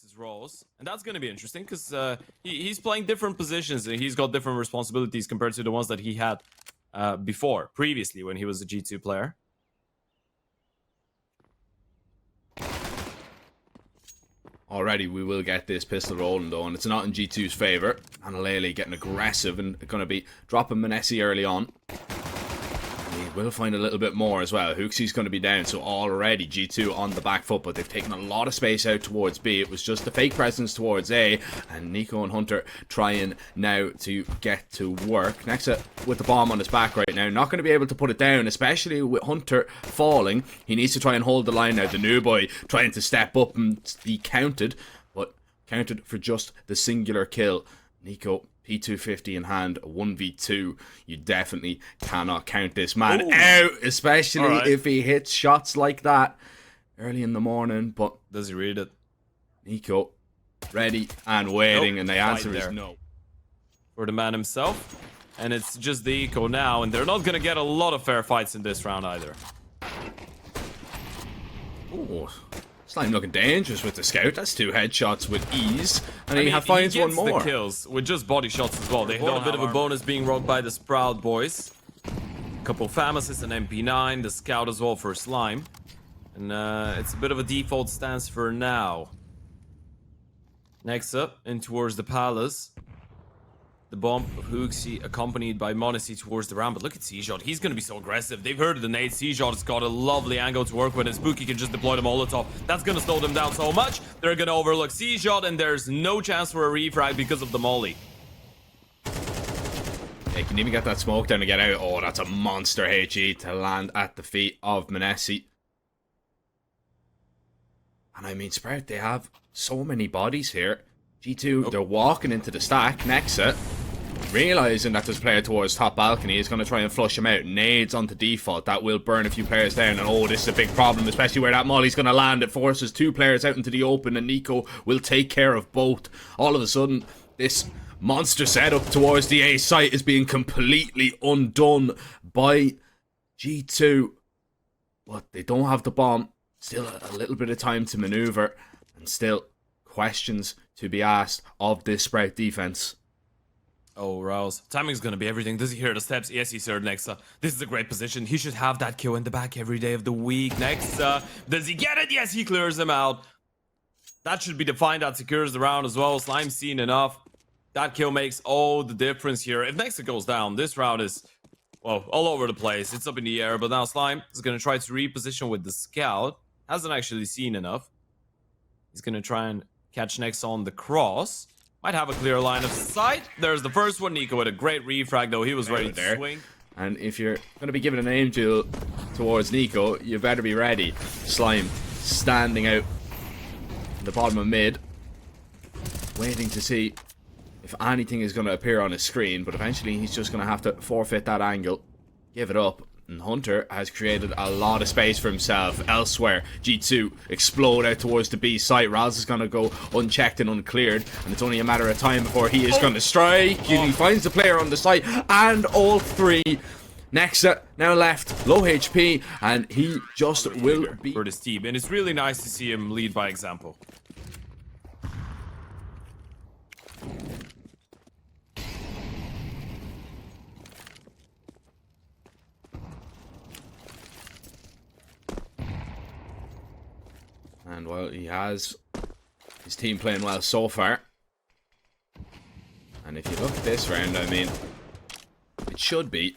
his roles, and that's going to be interesting because he's playing different positions and he's got different responsibilities compared to the ones that he had previously when he was a G2 player. Already we will get this pistol rolling though, and it's not in G2's favour. Anlar getting aggressive and going to be dropping monesy early on. We will find a little bit more as well. hooxie's going to be down, so already G2 on the back foot, but they've taken a lot of space out towards B. It was just the fake presence towards A, and niko and Hunter trying now to get to work. Nexa with the bomb on his back right now, not going to be able to put it down, especially with Hunter falling. He needs to try and hold the line now. The new boy trying to step up and be counted, but counted for just the singular kill. niko P250 in hand, 1v2. You definitely cannot count this man out, especially if he hits shots like that early in the morning. But does he read it? niko ready and waiting, and the answer is no. For the man himself, and it's just the eco now, and they're not going to get a lot of fair fights in this round either. Oh, Slime looking dangerous with the scout. That's 2 headshots with ease, and he finds one more. The kills with just body shots as well. They got a bit of a bonus being rocked by the Sprout boys. A couple Famases and MP9, the scout as well for Slime, and it's a bit of a default stance for now. Next up, in towards the palace. The bomb of hooxie accompanied by monesy towards the round, but look at cshot. He's going to be so aggressive. They've heard of the nade. cshot's got a lovely angle to work with, and Spooky can just deploy the Molotov. That's going to slow them down so much. They're going to overlook cshot, and there's no chance for a refrag because of the molly. They can even get that smoke down to get out. Oh, that's a monster HE to land at the feet of monesy. And I mean, Sprout, they have so many bodies here. G2, they're walking into the stack. Nexa, realizing that there's a player towards top balcony, is going to try and flush him out. Nades onto default. That will burn a few players down. And oh, this is a big problem, especially where that molly's going to land. It forces 2 players out into the open, and niko will take care of both. All of a sudden, this monster setup towards the A site is being completely undone by G2. But they don't have the bomb. Still a little bit of time to maneuver, and still questions to be asked of this Sprout defense. Oh, Rouse. Timing's gonna be everything. Does he hear the steps? Yes, he heard Nexa. This is a great position. He should have that kill in the back every day of the week. Nexa. Does he get it? Yes, he clears them out. That should be the find that secures the round as well. Slime's seen enough. That kill makes all the difference here. If Nexa goes down, this round is, well, all over the place. It's up in the air, but now Slime is gonna try to reposition with the scout. Hasn't actually seen enough. He's gonna try and catch Nexa on the cross. Might have a clear line of sight. There's the first one. niko with a great refrag, though. He was ready to swing. And if you're going to be giving an aim duel towards niko, you better be ready. Slime standing out in the bottom of mid, waiting to see if anything is going to appear on his screen. But eventually he's just going to have to forfeit that angle, give it up. And Hunter has created a lot of space for himself elsewhere. G2 explode out towards the B site. Raz is going to go unchecked and uncleared, and it's only a matter of time before he is going to strike. He finds the player on the site, and all 3. Nexa now left, low HP, and he just will be for this team. And it's really nice to see him lead by example. And well, he has his team playing well so far. And if you look at this round, I mean, it should be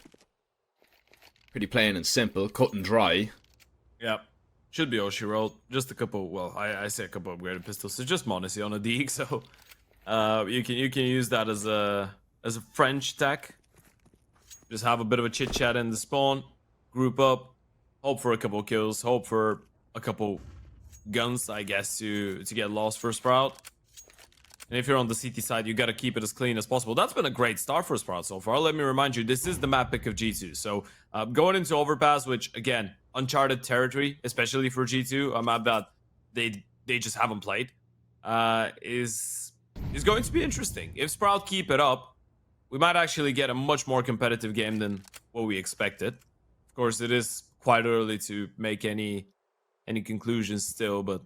pretty plain and simple, cut and dry. Yep. Should be Oshiro. Just a couple, well, I say a couple of upgraded pistols. So just monesy on a Deke, so you can use that as a French tech. Just have a bit of a chit chat in the spawn, group up, hope for a couple kills, hope for a couple guns, I guess, to get lost for Sprout. And if you're on the CT side, you gotta keep it as clean as possible. That's been a great start for Sprout so far. Let me remind you, this is the map pick of G2. So going into Overpass, which again, uncharted territory, especially for G2, a map that they just haven't played, is going to be interesting. If Sprout keep it up, we might actually get a much more competitive game than what we expected. Of course, it is quite early to make any conclusions still, but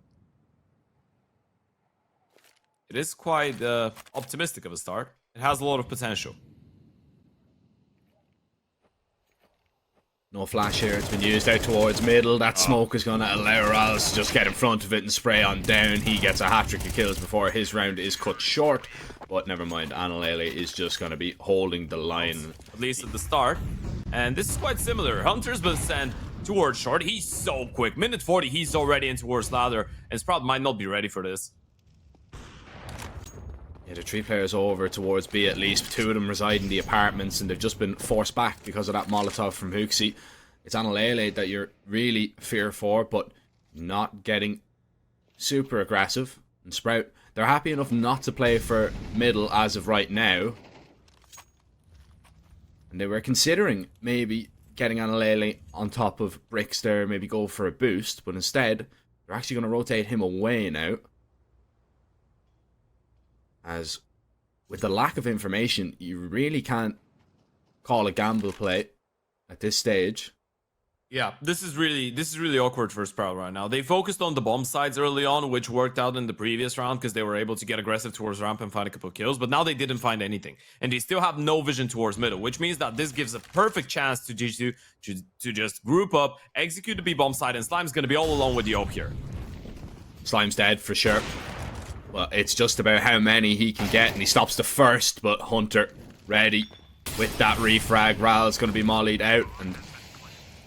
It is quite optimistic of a start. It has a lot of potential. No flash here, it's been used out towards middle. That smoke is going to allow ropz to just get in front of it and spray on down. He gets a hat-trick of kills before his round is cut short. But never mind, Anilele is just going to be holding the line. At least at the start. And this is quite similar. Hunter's been sent towards short. He's so quick. Minute 40, he's already in towards ladder. And Sprout might not be ready for this. Yeah, the 3 players over towards B at least. 2 of them reside in the apartments and they've just been forced back because of that Molotov from hooksy. It's Anilele that you're really fear for, but not getting super aggressive. And Sprout, they're happy enough not to play for middle as of right now. And they were considering maybe getting Anilele on top of Bricks there, maybe go for a boost, but instead, they're actually going to rotate him away now. As with the lack of information, you really can't call a gamble play at this stage. Yeah, this is really awkward for Sprout right now. They focused on the bomb sides early on, which worked out in the previous round because they were able to get aggressive towards ramp and find a couple kills, but now they didn't find anything. And they still have no vision towards middle, which means that this gives a perfect chance to G2 to just group up, execute the B bomb side, and Slime's going to be all alone with the AWP here. Slime's dead for sure. Well, it's just about how many he can get, and he stops the first, but Hunter ready with that refrag. ropz going to be mollied out, and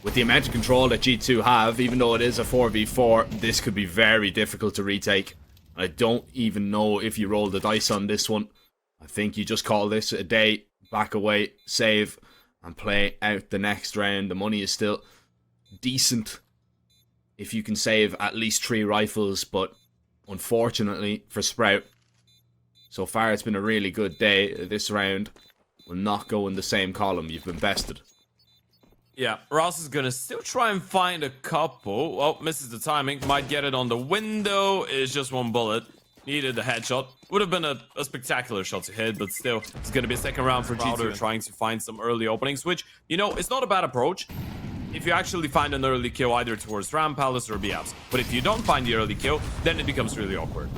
with the amount of control that G2 have, even though it is a 4v4, this could be very difficult to retake. I don't even know if you roll the dice on this one. I think you just call this a day, back away, save, and play out the next round. The money is still decent if you can save at least 3 rifles, but unfortunately for Sprout, so far it's been a really good day. This round will not go in the same column. You've been bested. Yeah, ropz is gonna still try and find a couple. Oh, misses the timing. Might get it on the window. It's just 1 bullet. Needed a headshot. Would have been a spectacular shot to hit, but still, it's gonna be a second round for G2 trying to find some early openings, which, you know, it's not a bad approach if you actually find an early kill either towards Ramp, Palace, or B-Apps. But if you don't find the early kill, then it becomes really awkward.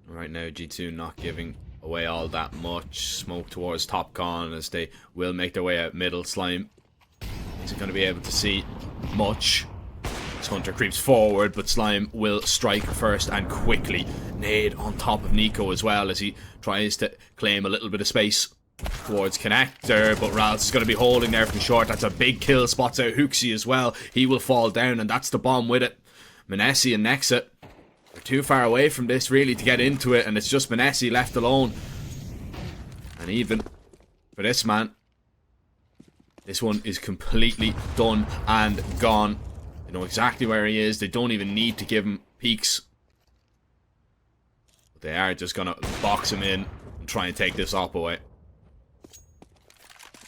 Right now, G2 not giving away all that much. Smoke towards top con as they will make their way out middle. Slime isn't going to be able to see much. This Hunter creeps forward, but Slime will strike first and quickly. Nade on top of niko as well as he tries to claim a little bit of space towards connector, but ropz is going to be holding there from short. That's a big kill. Spots out hooksy as well. He will fall down, and that's the bomb with it. monesy and Nexa are too far away from this really to get into it, and it's just monesy left alone. And even for this man, this one is completely done and gone. They know exactly where he is. They don't even need to give him peeks. But they are just going to box him in and try and take this op away.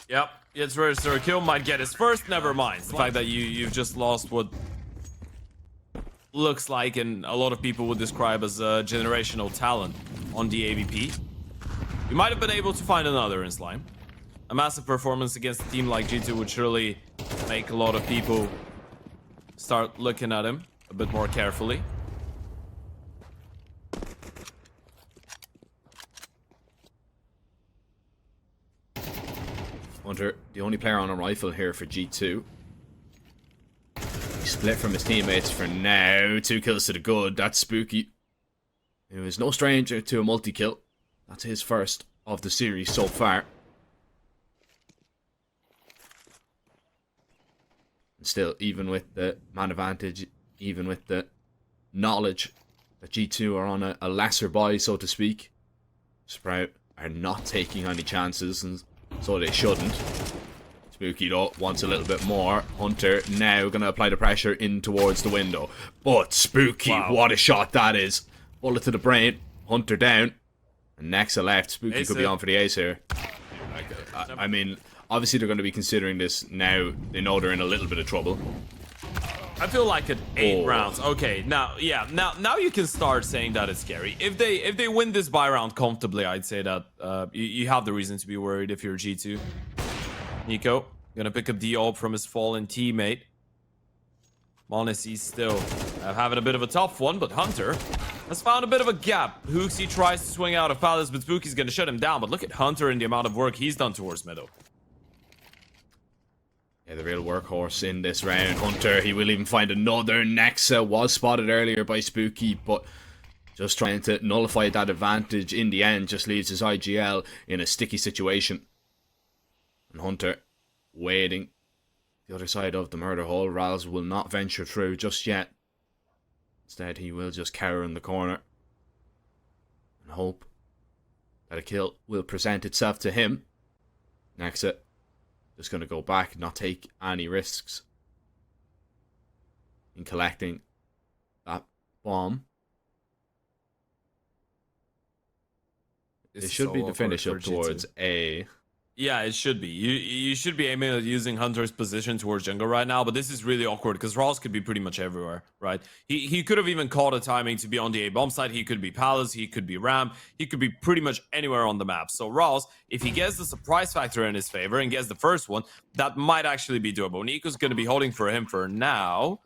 Yep, it's register a kill. Might get his first. Never mind. The fact that you've just lost what looks like, and a lot of people would describe as a generational talent on the AVP. You might have been able to find another in Slime. A massive performance against a team like G2 would surely make a lot of people start looking at him a bit more carefully. Hunter, the only player on a rifle here for G2. He split from his teammates for now. 2 kills to the good. That's spooky. He was no stranger to a multi-kill. That's his first of the series so far. And still, even with the man advantage, even with the knowledge that G2 are on a lesser buy, so to speak, Sprout are not taking any chances, and so they shouldn't. Spooky though wants a little bit more. Hunter now going to apply the pressure in towards the window. But Spooky, wow, what a shot that is. Bullet to the brain. Hunter down. And Nexa left. Spooky could be on for the ace here. I mean, obviously they're going to be considering this now. They know they're in a little bit of trouble. I feel like at 8 rounds. Okay, now you can start saying that it's scary. If they win this buy round comfortably, I'd say that you have the reason to be worried if you're G2. niko gonna pick up the ult from his fallen teammate. monesy still having a bit of a tough one, but Hunter has found a bit of a gap. Hooksy tries to swing out of Palace, but Spooky's gonna shut him down. But look at Hunter and the amount of work he's done towards middle. Yeah, the real workhorse in this round. Hunter, he will even find another Nexa. Was spotted earlier by Spooky, but just trying to nullify that advantage in the end just leaves his IGL in a sticky situation. And Hunter waiting the other side of the murder hole. Ralz will not venture through just yet. Instead, he will just cower in the corner and hope that a kill will present itself to him. Nexa just going to go back, not take any risks in collecting that bomb. It should be the finish up towards A. Yeah, it should be. You should be aiming at using Hunter's position towards jungle right now, but this is really awkward because Ross could be pretty much everywhere, right? He could have even called a timing to be on the A bomb side. He could be Palace, he could be Ram, he could be pretty much anywhere on the map. So Ross, if he gets the surprise factor in his favor and gets the first one, that might actually be doable. niko's going to be holding for him for now.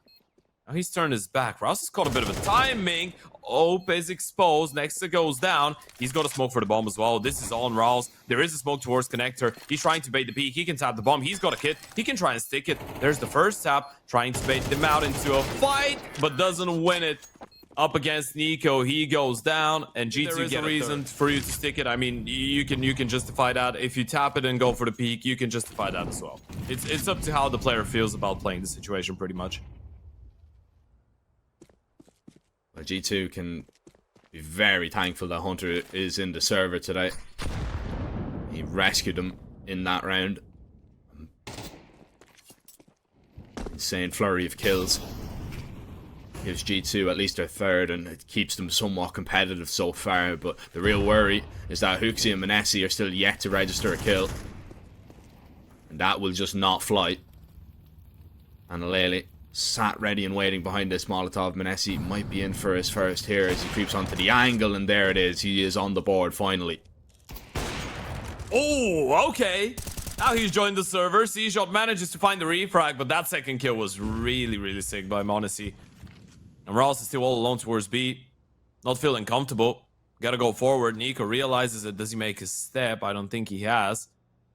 Now he's turned his back. Ross has caught a bit of a timing. Ope is exposed. Nexa goes down. He's got a smoke for the bomb as well. This is on Ross. There is a smoke towards connector. He's trying to bait the peak. He can tap the bomb. He's got a kit. He can try and stick it. There's the first tap. Trying to bait them out into a fight, but doesn't win it. Up against niko. He goes down. And G2 get a reason for you to stick it. I mean, you can justify that. If you tap it and go for the peak, you can justify that as well. It's up to how the player feels about playing the situation pretty much. Well, G2 can be very thankful that Hunter is in the server today. He rescued him in that round. Insane flurry of kills. Gives G2 at least their third, and it keeps them somewhat competitive so far. But the real worry is that Hooksy and monesy are still yet to register a kill. And that will just not fly. And elige sat ready and waiting behind this Molotov. monesy might be in for his first here as he creeps onto the angle, and there it is. He is on the board finally. Oh, okay. Now he's joined the server. C-Shot manages to find the refrag, but that second kill was really, really sick by monesy. And Ross is still all alone towards B. Not feeling comfortable. Gotta go forward. niko realizes it. Does he make his step? I don't think he has.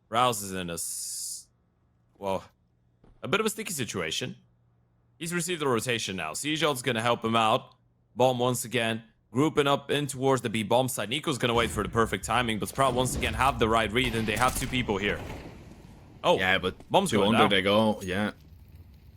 Rouse is in a bit of a sticky situation. He's received the rotation now. C-Shot's gonna help him out. Bomb once again. Grouping up in towards the B bomb side. niko's gonna wait for the perfect timing, but Sprout once again have the right read, and they have 2 people here. Oh, yeah, but bomb's going under down. they go. Yeah.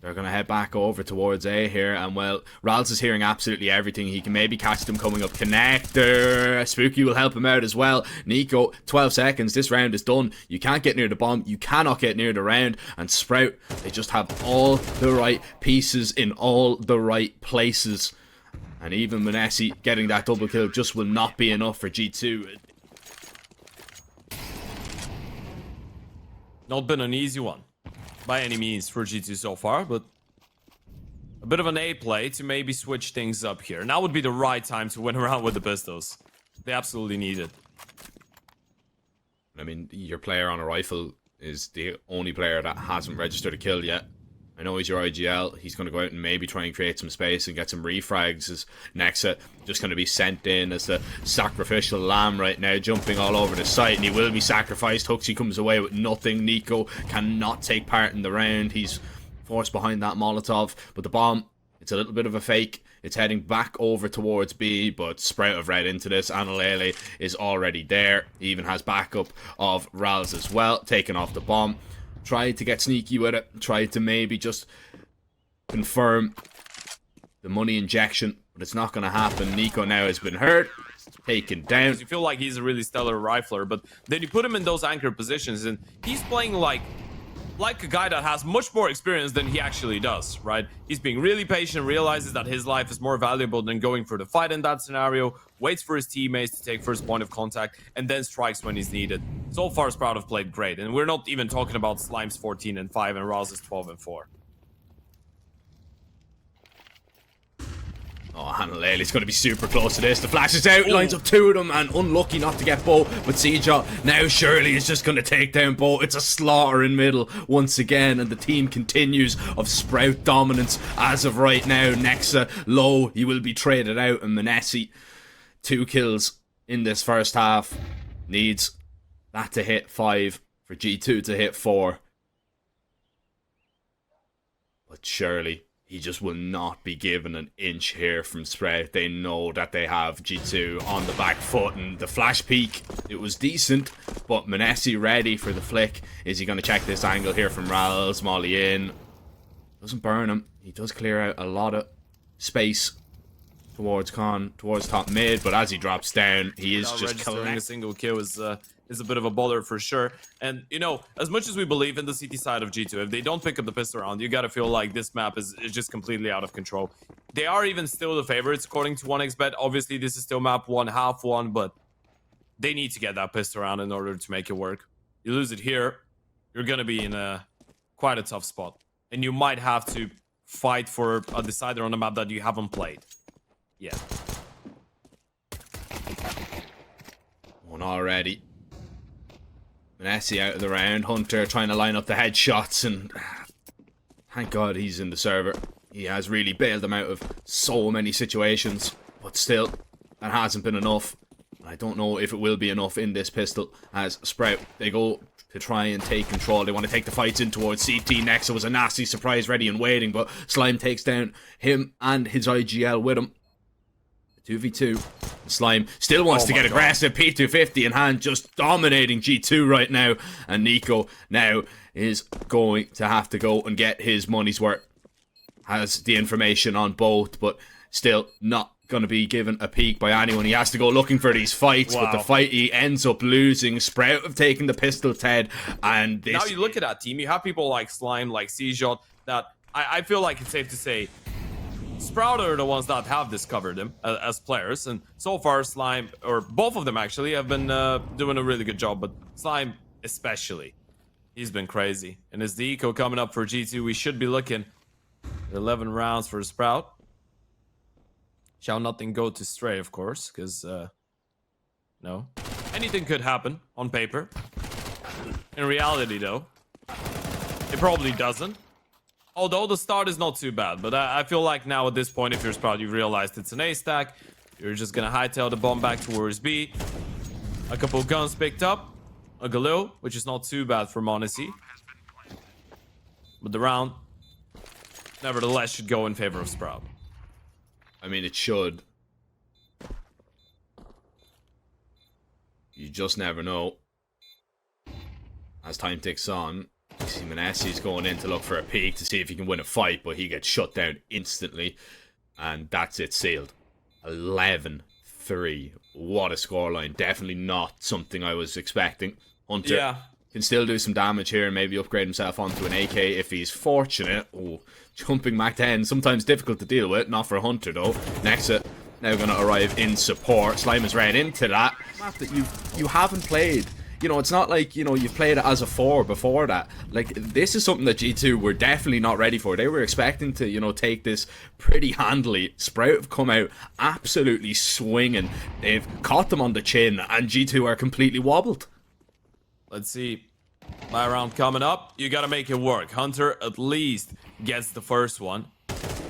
They're going to head back over towards A here. And, well, Ralz is hearing absolutely everything. He can maybe catch them coming up. Connector. Spooky will help him out as well. niko, 12 seconds. This round is done. You can't get near the bomb. You cannot get near the round. And Sprout, they just have all the right pieces in all the right places. And even monesy getting that double kill just will not be enough for G2. Not been an easy one by any means for G2 so far, but a bit of an A play to maybe switch things up here. Now would be the right time to win around with the pistols. They absolutely need it. I mean, your player on a rifle is the only player that hasn't registered a kill yet. I know he's your IGL. He's going to go out and maybe try and create some space and get some refrags. As Nexa just going to be sent in as the sacrificial lamb right now, jumping all over the site, and he will be sacrificed. Hooksy comes away with nothing. niko cannot take part in the round. He's forced behind that Molotov, but the bomb, it's a little bit of a fake. It's heading back over towards B, but Sprout have read into this, and elige is already there. He even has backup of Ralz as well, taking off the bomb. Tried to get sneaky with it. Tried to maybe just confirm the money injection, but it's not going to happen. niko now has been hurt. Taken down. You feel like he's a really stellar rifler, but then you put him in those anchor positions, and he's playing like a guy that has much more experience than he actually does, right? He's being really patient, realizes that his life is more valuable than going for the fight in that scenario, waits for his teammates to take first point of contact, and then strikes when he's needed. So far, Sprout have played great, and we're not even talking about Slime's 14 and 5 and Roz is 12 and 4. Oh, Hanalele's going to be super close to this. The flash is out, lines up 2 of them, and unlucky not to get Bo. But Seejaw now surely is just going to take down Bo. It's a slaughter in middle once again, and the team continues of Sprout dominance as of right now. Nexa low, he will be traded out, and monesy 2 kills in this first half. Needs that to hit 5 for G2 to hit 4. But surely he just will not be given an inch here from Sprout. They know that they have G2 on the back foot, and the flash peek, it was decent, but monesy ready for the flick. Is he going to check this angle here from Rals? Molly in. Doesn't burn him. He does clear out a lot of space towards top mid, but as he drops down, he is just registering a single kill is a bit of a bother for sure. And you know, as much as we believe in the CT side of G2, if they don't pick up the pistol round, you gotta feel like this map is just completely out of control. They are even still the favorites according to 1xbet. Obviously this is still map 1, half 1, but they need to get that pistol round in order to make it work. You lose it here, you're gonna be in quite a tough spot, and you might have to fight for a decider on a map that you haven't played. Yeah. One already. monesy out of the round. Hunter trying to line up the headshots, and thank God he's in the server. He has really bailed them out of so many situations, but still, that hasn't been enough. I don't know if it will be enough in this pistol, as Sprout, they go to try and take control. They want to take the fights in towards CT next. It was a nasty surprise ready and waiting, but Slime takes down him and his IGL with him. 2v2. Slime still wants to get aggressive. P250 in hand, just dominating G2 right now. And niko now is going to have to go and get his money's worth. Has the information on both, but still not going to be given a peek by anyone. He has to go looking for these fights, but the fight he ends up losing. Sprout have taken the pistol, Ted, and this... Now you look at that team, you have people like Slime, like cshot, that I feel like it's safe to say Sprout are the ones that have discovered him as players, and so far Slime, or both of them actually, have been doing a really good job, but Slime especially, he's been crazy. And as the eco coming up for G2, we should be looking at 11 rounds for Sprout. Shall nothing go to Stray, of course, because, no. Anything could happen on paper. In reality, though, it probably doesn't. Although the start is not too bad, but I feel like now at this point, if you're Sprout, you've realized it's an A stack. You're just gonna hightail the bomb back towards B. A couple guns picked up. A Galil, which is not too bad for monesy. But the round, nevertheless, should go in favor of Sprout. I mean, it should. You just never know. As time ticks on, you see monesy's going in to look for a peek to see if he can win a fight, but he gets shut down instantly. And that's it, sealed. 11-3. What a scoreline. Definitely not something I was expecting. Hunter can still do some damage here and maybe upgrade himself onto an AK if he's fortunate. Oh, jumping Mach 10, sometimes difficult to deal with. Not for Hunter though. Nexa now going to arrive in support. Slime is right into that. Map that you haven't played. You know, it's not like, you know, you've played it as a 4 before that. Like, this is something that G2 were definitely not ready for. They were expecting to, you know, take this pretty handily. Sprout have come out absolutely swinging. They've caught them on the chin, and G2 are completely wobbled. Let's see. My round coming up. You gotta make it work. Hunter at least gets the first one.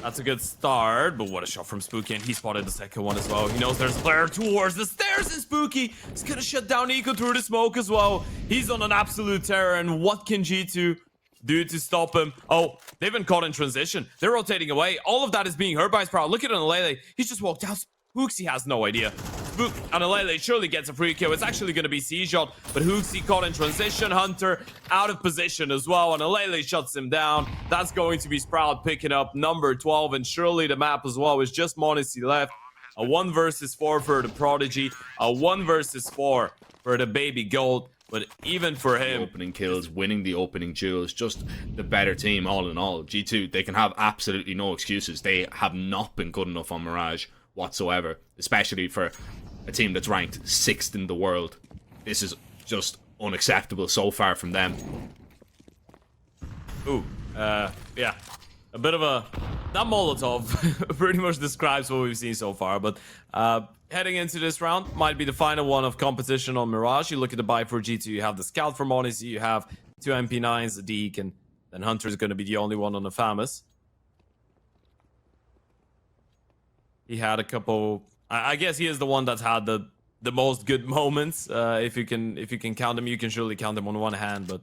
That's a good start, but what a shot from Spooky, and he spotted the second one as well. He knows there's a player towards the stairs, and Spooky is gonna shut down niko through the smoke as well. He's on an absolute terror, and what can G2 do to stop him? Oh, they've been caught in transition. They're rotating away. All of that is being heard by Sprout. Look at Anlar. He's just walked out. Hooksy has no idea. Spook and Anlar surely gets a free kill. It's actually going to be cshot, but Hooksy caught in transition. Hunter out of position as well, and Anlar shuts him down. That's going to be Sprout picking up number 12, and surely the map as well is just monesy left. A 1 versus 4 for the Prodigy, a 1 versus 4 for the Baby Gold. But even for him, opening kills, winning the opening duels, just the better team all in all. G2, they can have absolutely no excuses. They have not been good enough on Mirage whatsoever, especially for a team that's ranked 6th in the world. This is just unacceptable so far from them. Ooh, yeah, a bit of a that Molotov pretty much describes what we've seen so far. But heading into this round might be the final one of competition on Mirage. You look at the buy for G2, you have the Scout for monesy, you have 2 MP9s, a Deke, and then Hunter is going to be the only one on the Famous. He had a couple. I guess he is the one that's had the most good moments. If you can count them, you can surely count them on one hand. But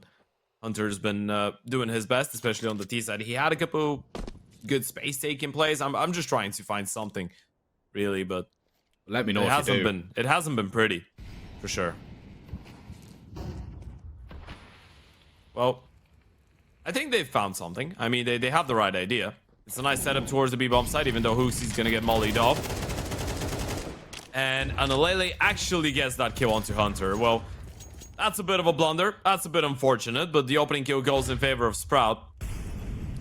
Hunter's been doing his best, especially on the T side. He had a couple good space taking plays. I'm just trying to find something, really, but let me know if you do. It hasn't been pretty, for sure. Well, I think they've found something. I mean, they have the right idea. It's a nice setup towards the B-bomb side, even though hooksie's gonna get mollied off. And Analele actually gets that kill onto Hunter. Well, that's a bit of a blunder. That's a bit unfortunate, but the opening kill goes in favor of Sprout.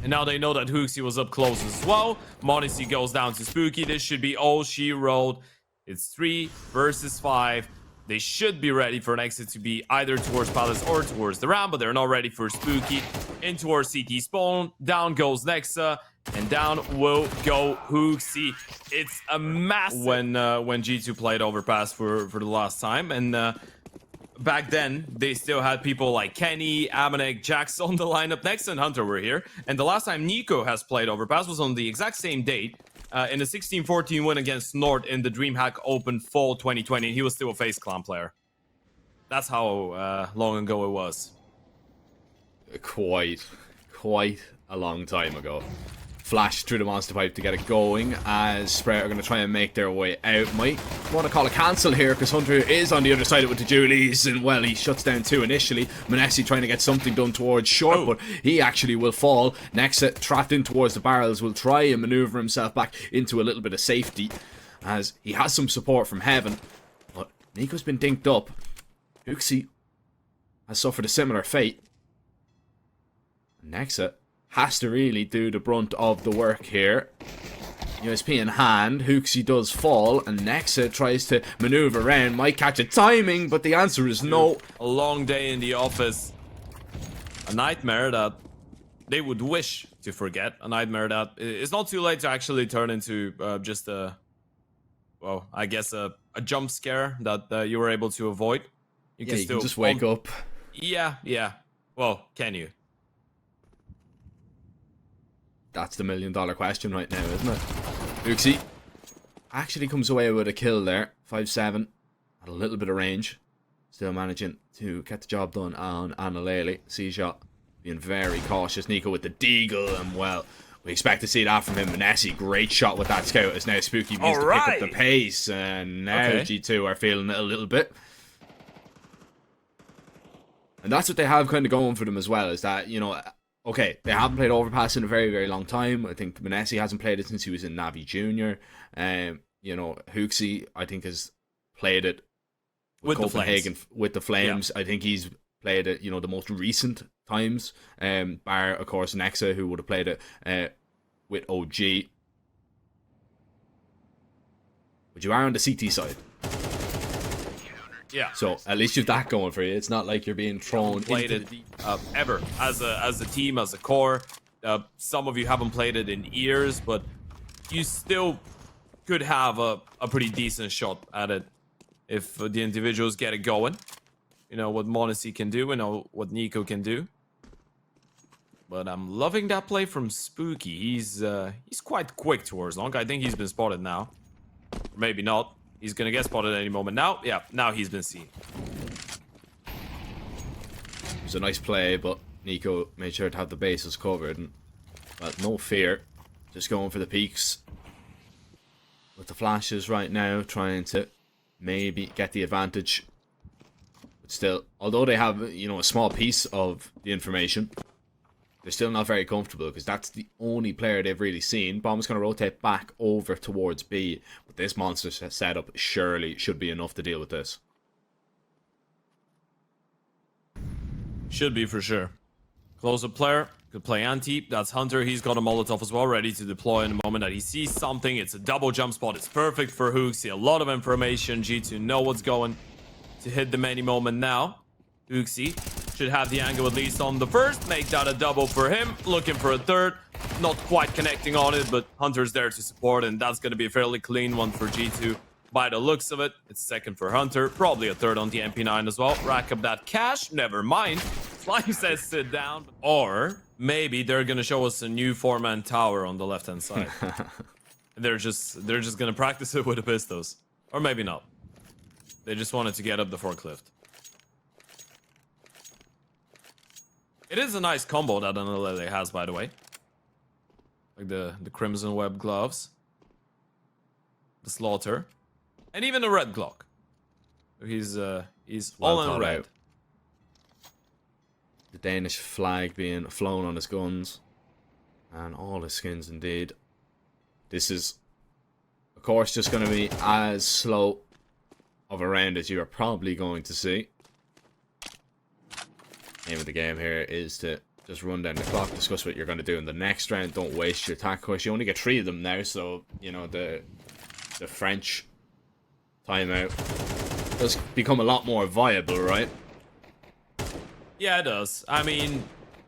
And now they know that Hooksie was up close as well. monesy goes down to Spooky. This should be all she wrote. It's 3 versus 5. They should be ready for an exit to be either towards Palace or towards the ramp, but they're not ready for Spooky. In towards CT spawn. Down goes Nexa. And down will go Hooksie. It's a massive when G2 played Overpass for the last time. And back then, they still had people like Kenny, Amanek, Jax on the lineup. Next and Hunter were here. And the last time niko has played Overpass was on the exact same date. In a 16-14 win against Nord in the DreamHack Open Fall 2020. And he was still a FaZe Clan player. That's how long ago it was. Quite a long time ago. Flash through the monster pipe to get it going as Sprout are going to try and make their way out. Might want to call a cancel here because Hunter is on the other side with the Julies, and well, he shuts down 2 initially. monesy trying to get something done towards short, but he actually will fall. Nexa trapped in towards the barrels will try and maneuver himself back into a little bit of safety as he has some support from heaven, but niko's been dinked up. Hooksie has suffered a similar fate. Nexa has to really do the brunt of the work here. USP in hand, Hooksie does fall, and Nexa tries to maneuver around, might catch a timing, but the answer is no. A long day in the office. A nightmare that they would wish to forget. A nightmare that it's not too late to actually turn into just a, well, I guess a jump scare that you were able to avoid. You can still just wake up. Yeah. Well, can you? That's the $1 million question right now, isn't it? Hooksie actually comes away with a kill there. 5-7. Had a little bit of range. Still managing to get the job done on Analele. C-shot being very cautious. niko with the deagle, and well, we expect to see that from him. monesy, great shot with that scout as now Spooky needs to pick up the pace. And now G2 are feeling it a little bit. And that's what they have kind of going for them as well, is that, you know, okay, they haven't played Overpass in a very, very long time. I think monesy hasn't played it since he was in NaVi Jr. You know, Hooksie, I think, has played it with Copenhagen, with the Flames. Yeah. I think he's played it, you know, the most recent times. Bar, of course, Nexa, who would have played it with OG. But you are on the CT side. Yeah. So at least you've that going for you. It's not like you're being thrown played into it ever as a team, as a core. Some of you haven't played it in years, but you still could have a pretty decent shot at it if the individuals get it going. You know what monesy can do, you know what niko can do. But I'm loving that play from Spooky. He's quite quick towards long. I think he's been spotted now. Or maybe not. He's gonna get spotted at any moment now. Yeah, now he's been seen. It was a nice play, but niko made sure to have the bases covered. And, well, no fear. Just going for the peaks. With the flashes right now, trying to maybe get the advantage. But still, although they have, you know, a small piece of the information, they're still not very comfortable because that's the only player they've really seen. Bomb's going to rotate back over towards B, but this monster setup surely should be enough to deal with this. Should be for sure. Close-up player could play anti. That's Hunter. He's got a Molotov as well, ready to deploy in the moment that he sees something. It's a double jump spot. It's perfect for Hooksie. A lot of information. G2 know what's going to hit them any moment now. Hooksie Should have the angle at least on the first. Make that a double for him. Looking for a third. Not quite connecting on it, but Hunter's there to support, and that's going to be a fairly clean one for G2. By the looks of it, it's second for Hunter. Probably a third on the MP9 as well. Rack up that cash. Never mind. Slime says sit down. Or maybe they're going to show us a new 4-man tower on the left-hand side. They're just going to practice it with the pistols. Or maybe not. They just wanted to get up the forklift. It is a nice combo that Astralis has, by the way. Like the Crimson Web gloves. The Slaughter. And even a red Glock. He's Well all in red. out. The Danish flag being flown on his guns. And all his skins indeed. This is, of course, just going to be as slow of a round as you are probably going to see. Aim of the game here is to just run down the clock, discuss what you're going to do in the next round. Don't waste your attack push. You only get 3 of them now, so you know the French timeout does become a lot more viable, right? Yeah, it does. I mean,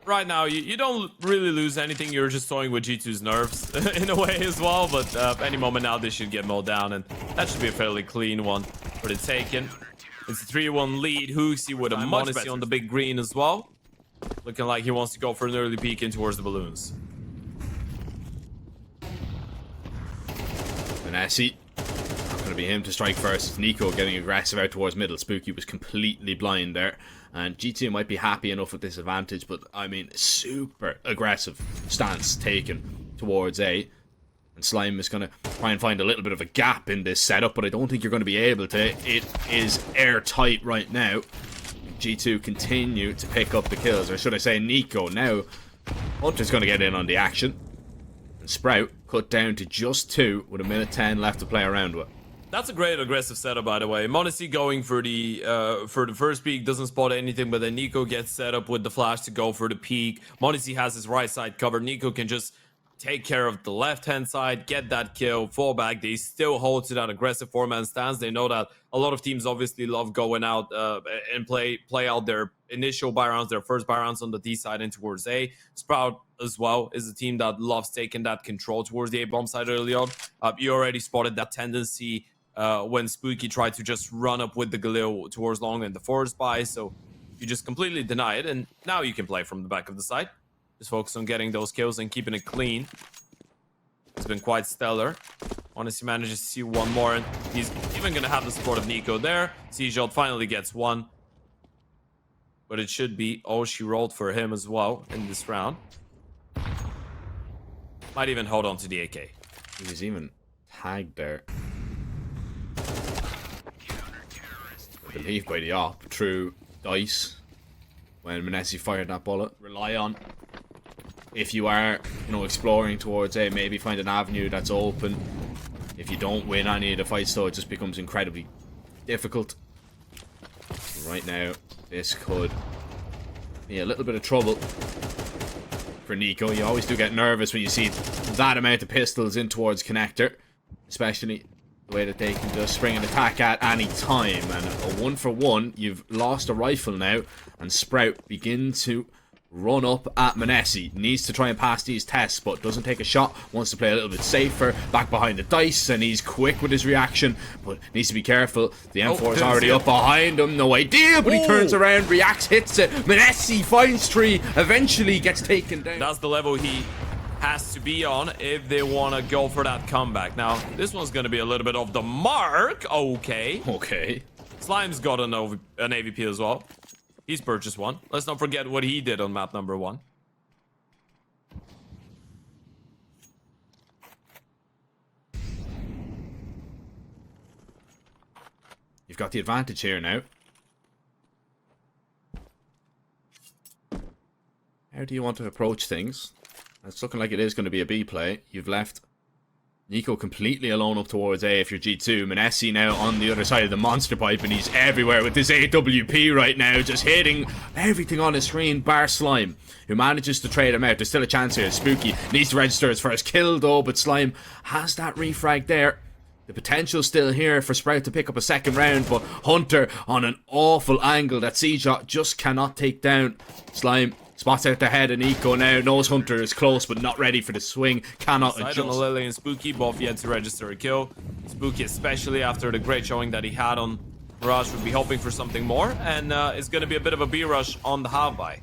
right now you don't really lose anything. You're just toying with G2's nerves in a way as well. But any moment now they should get mowed down, and that should be a fairly clean one for the taken. It's a 3-1 lead. Hooksy with a monesy on the big green as well. Looking like he wants to go for an early peek in towards the balloons. monesy. Not going to be him to strike first. It's niko getting aggressive out towards middle. Spooky was completely blind there. And G2 might be happy enough with this advantage, but I mean, super aggressive stance taken towards A. And Slime is going to try and find a little bit of a gap in this setup, but I don't think you're going to be able to. It is airtight right now. G2 continue to pick up the kills, or should I say niko. Now, Hunter's going to get in on the action. And Sprout cut down to just 2 with 1:10 left to play around with. That's a great aggressive setup, by the way. Monesy going for the first peak, doesn't spot anything, but then niko gets set up with the flash to go for the peak. Monesy has his right side covered. niko can just take care of the left-hand side, get that kill, fall back. They still hold to that aggressive 4-man stance. They know that a lot of teams obviously love going out and play out their initial buy rounds, their first buy rounds on the D side and towards A. Sprout as well is a team that loves taking that control towards the A bomb side early on. You already spotted that tendency when Spooky tried to just run up with the Galil towards long in the forest buy, so you just completely deny it, and now you can play from the back of the side. Just focus on getting those kills and keeping it clean. It's been quite stellar. Honestly, manages to see one more, and he's even going to have the support of niko there. CJ finally gets one. But it should be oh, she rolled for him as well in this round. Might even hold on to the AK. He was even tagged there. I believe by the op through dice when monesy fired that bullet. Rely on, if you are, you know, exploring towards A, maybe find an avenue that's open. If you don't win any of the fights, though, it just becomes incredibly difficult. Right now, this could be a little bit of trouble for niko. You always do get nervous when you see that amount of pistols in towards connector, especially the way that they can just spring an attack at any time. And a 1-for-1, you've lost a rifle now, and Sprout begin to run up at monesy. Needs to try and pass these tests, but doesn't take a shot. Wants to play a little bit safer. Back behind the dice, and he's quick with his reaction, but needs to be careful. The M4 is already up behind him. No idea, but he turns around, reacts, hits it. monesy finds 3, eventually gets taken down. That's the level he has to be on if they want to go for that comeback. Now, this one's going to be a little bit off the mark. Okay. Slime's got an AVP as well. He's purchased one. Let's not forget what he did on map number 1. You've got the advantage here now. How do you want to approach things? It's looking like it is going to be a B play. You've left niko completely alone up towards A if you're G2. monesy now on the other side of the monster pipe, and he's everywhere with this AWP right now, just hitting everything on his screen, bar Slime, who manages to trade him out. There's still a chance here. Spooky needs to register his first kill though, but Slime has that refrag there. The potential still here for Sprout to pick up a second round, but Hunter on an awful angle that cshot just cannot take down. Slime spots out the head and niko now. Knows Hunter is close but not ready for the swing. Cannot Side adjust. on the Lily and Spooky, both yet to register a kill. Spooky, especially after the great showing that he had on Mirage, would be hoping for something more, and it's going to be a bit of a B rush on the half-buy.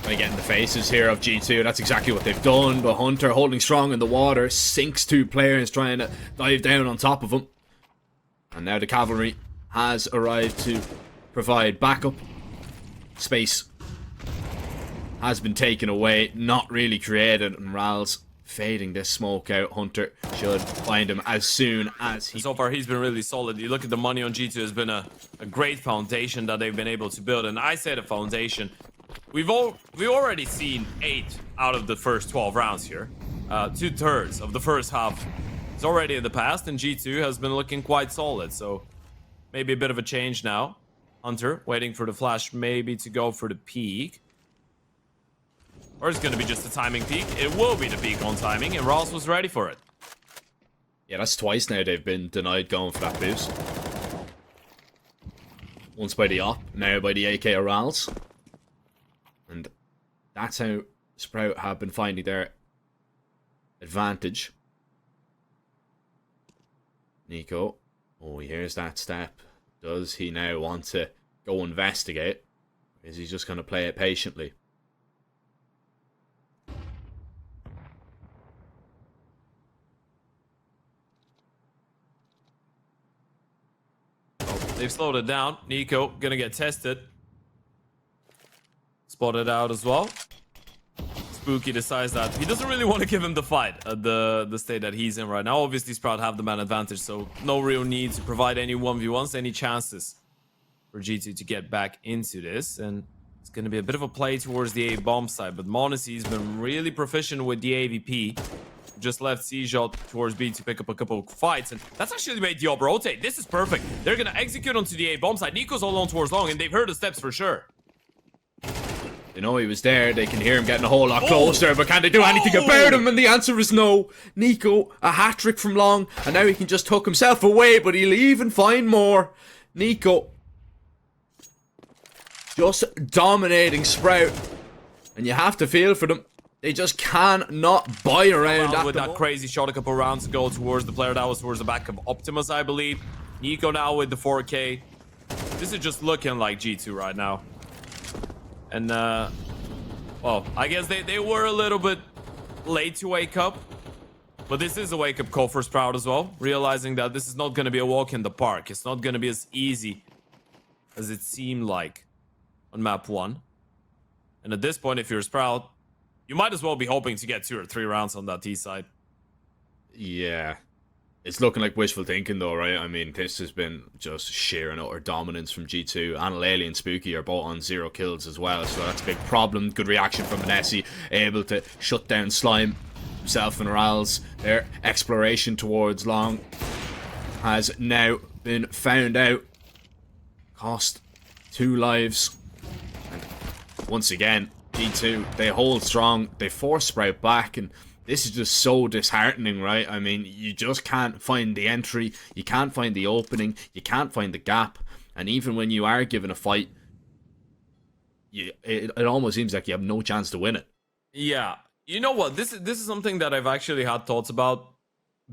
Gonna get in the faces here of G2. That's exactly what they've done. But Hunter holding strong in the water, sinks two players trying to dive down on top of him. And now the cavalry has arrived to provide backup. Space has been taken away, not really created, and Ral's fading this smoke out. Hunter should find him as soon as he... So far, he's been really solid. You look at the money on G2, has been a great foundation that they've been able to build. And I say the foundation. We've already seen 8 out of the first 12 rounds here. 2/3 of the first half is already in the past, and G2 has been looking quite solid. So maybe a bit of a change now. Hunter waiting for the flash, maybe to go for the peak. Or it's going to be just a timing peak. It will be the peak on timing, and Ross was ready for it. Yeah, that's twice now they've been denied going for that boost. Once by the op, now by the AK or Rals. And that's how Sprout have been finding their advantage. niko. Oh, he hears that step. Does he now want to go investigate? Or is he just going to play it patiently? They've slowed it down. niko gonna get tested. Spotted out as well. Spooky decides that he doesn't really want to give him the fight at the state that he's in right now. Obviously, Sprout have the man advantage, so no real need to provide any 1v1s, any chances for G2 to get back into this. And it's going to be a bit of a play towards the A bomb side, but monesy's been really proficient with the AVP. Just left cshot towards B to pick up a couple of fights, and that's actually made the op rotate. This is perfect. They're going to execute onto the A bomb side. niko's all alone towards long, and they've heard the steps for sure. They know he was there, they can hear him getting a whole lot closer, but can they do anything about him? And the answer is no. niko, a hat-trick from long, and now he can just tuck himself away, but he'll even find more. niko just dominating Sprout, and you have to feel for them. They just cannot buy around with that crazy shot a couple rounds ago towards the player that was towards the back of Optimus, I believe. niko now with the 4K. This is just looking like G2 right now. And, well, I guess they were a little bit late to wake up. But this is a wake-up call for Sprout as well. Realizing that this is not going to be a walk in the park. It's not going to be as easy as it seemed like on map 1. And at this point, if you're Sprout, you might as well be hoping to get 2 or 3 rounds on that T side. Yeah. It's looking like wishful thinking though, right? I mean, this has been just sheer and utter dominance from G2. Anlar and Spooky are both on 0 kills as well, so that's a big problem. Good reaction from monesy, able to shut down Slime himself and Rals. Their exploration towards long has now been found out. Cost 2 lives. And once again, G2, they hold strong. They force Sprout back, and this is just so disheartening, right? I mean, you just can't find the entry, you can't find the opening, you can't find the gap, and even when you are given a fight, it almost seems like you have no chance to win it. Yeah, you know what? This is something that I've actually had thoughts about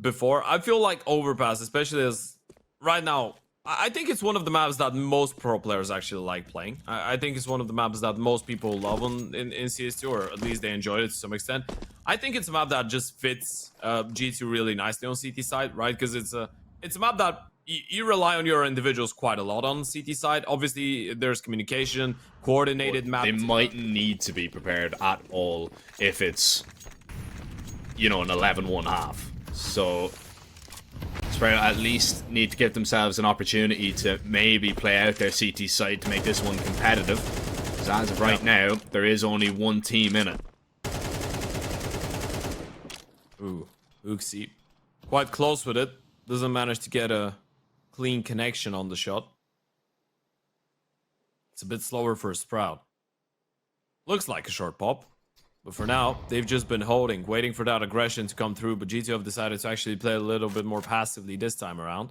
before. I feel like Overpass, especially as right now, I think it's one of the maps that most pro players actually like playing. I think it's one of the maps that most people love in CS2, or at least they enjoy it to some extent. I think it's a map that just fits G2 really nicely on CT side, right? Because it's a map that you rely on your individuals quite a lot on CT side. Obviously, there's communication, coordinated map. They mightn't need to be prepared at all if it's, you know, an 11-1 half. So Sprout at least need to give themselves an opportunity to maybe play out their CT side to make this one competitive. Because as of right now, there is only one team in it. Ooh, Uxie. Quite close with it. Doesn't manage to get a clean connection on the shot. It's a bit slower for a Sprout. Looks like a short pop. But for now, they've just been holding, waiting for that aggression to come through. But G2 have decided to actually play a little bit more passively this time around.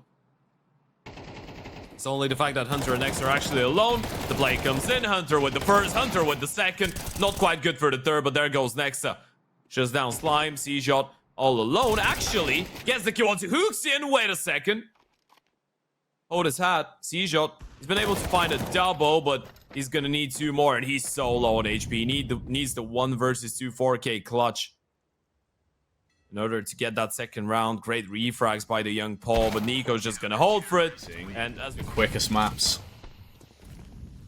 It's only the fact that Hunter and X are actually alone. The play comes in. Hunter with the first, Hunter with the second. Not quite good for the third, but there goes Nexa. Just down Slime, C-Shot all alone. Actually, gets the kill onto Hooksy, and wait a second. Hold his hat. C-Shot. He's been able to find a double, but he's gonna need 2 more, and he's so low on HP. He needs the 1 versus 2 4K clutch in order to get that second round. Great refrags by the young Paul, but niko's just gonna hold for it. And as the quickest maps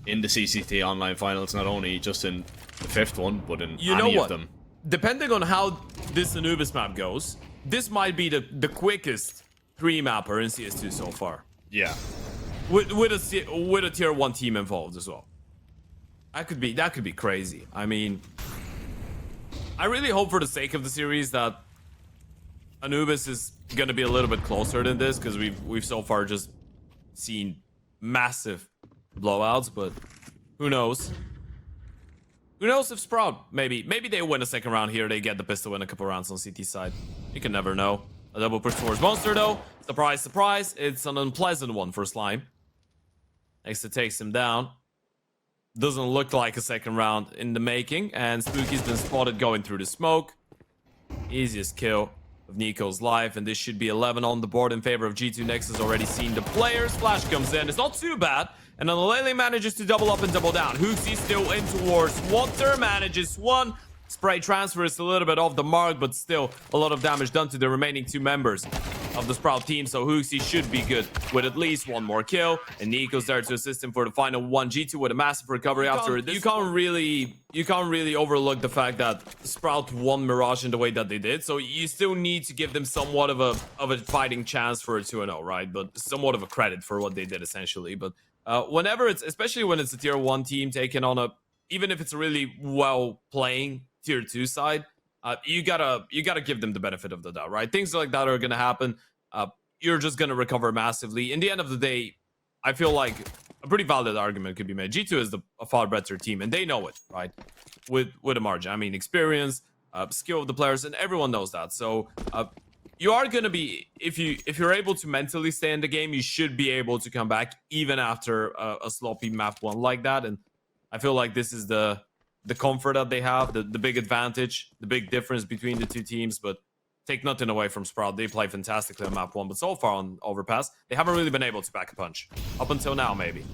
in the CCT online finals, not only just in the 5th one, but in any of them. Depending on how this Anubis map goes, this might be the quickest 3-mapper in CS2 so far. Yeah. With a tier 1 team involved as well. That could be crazy. I mean, I really hope for the sake of the series that Anubis is gonna be a little bit closer than this, because we've so far just seen massive blowouts, but who knows? Who knows if Sprout, maybe they win a second round here, they get the pistol in a couple rounds on CT side. You can never know. A double push towards Monster though. Surprise, surprise, it's an unpleasant one for Slime. Next, it takes him down. Doesn't look like a second round in the making, and Spooky's been spotted going through the smoke. Easiest kill of niko's life, and this should be 11 on the board in favor of G2. Next has already seen the players. Flash comes in. It's not too bad. And then Lele manages to double up and double down. Hooksy still in towards Water, manages 1. Spray transfer is a little bit off the mark, but still a lot of damage done to the remaining 2 members of the Sprout team. So Hooksy should be good with at least 1 more kill. And niko's there to assist him for the final 1. G2 with a massive recovery after this. You can't really overlook the fact that Sprout won Mirage in the way that they did. So you still need to give them somewhat of a fighting chance for a 2-0, right? But somewhat of a credit for what they did essentially. But whenever it's, especially when it's a tier 1 team taking on a, even if it's a really well playing tier 2 side, you gotta give them the benefit of the doubt, right? Things like that are gonna happen. You're just gonna recover massively. In the end of the day, I feel like a pretty valid argument could be made. G2 is a far better team, and they know it, right? With a margin. I mean, experience, skill of the players, and everyone knows that. So you are gonna be, if you're able to mentally stay in the game, you should be able to come back even after a sloppy map 1 like that. And I feel like this is the comfort that they have, the big advantage, the big difference between the 2 teams. But take nothing away from Sprout. They play fantastically on map 1, but so far on Overpass, they haven't really been able to back a punch. Up until now, maybe.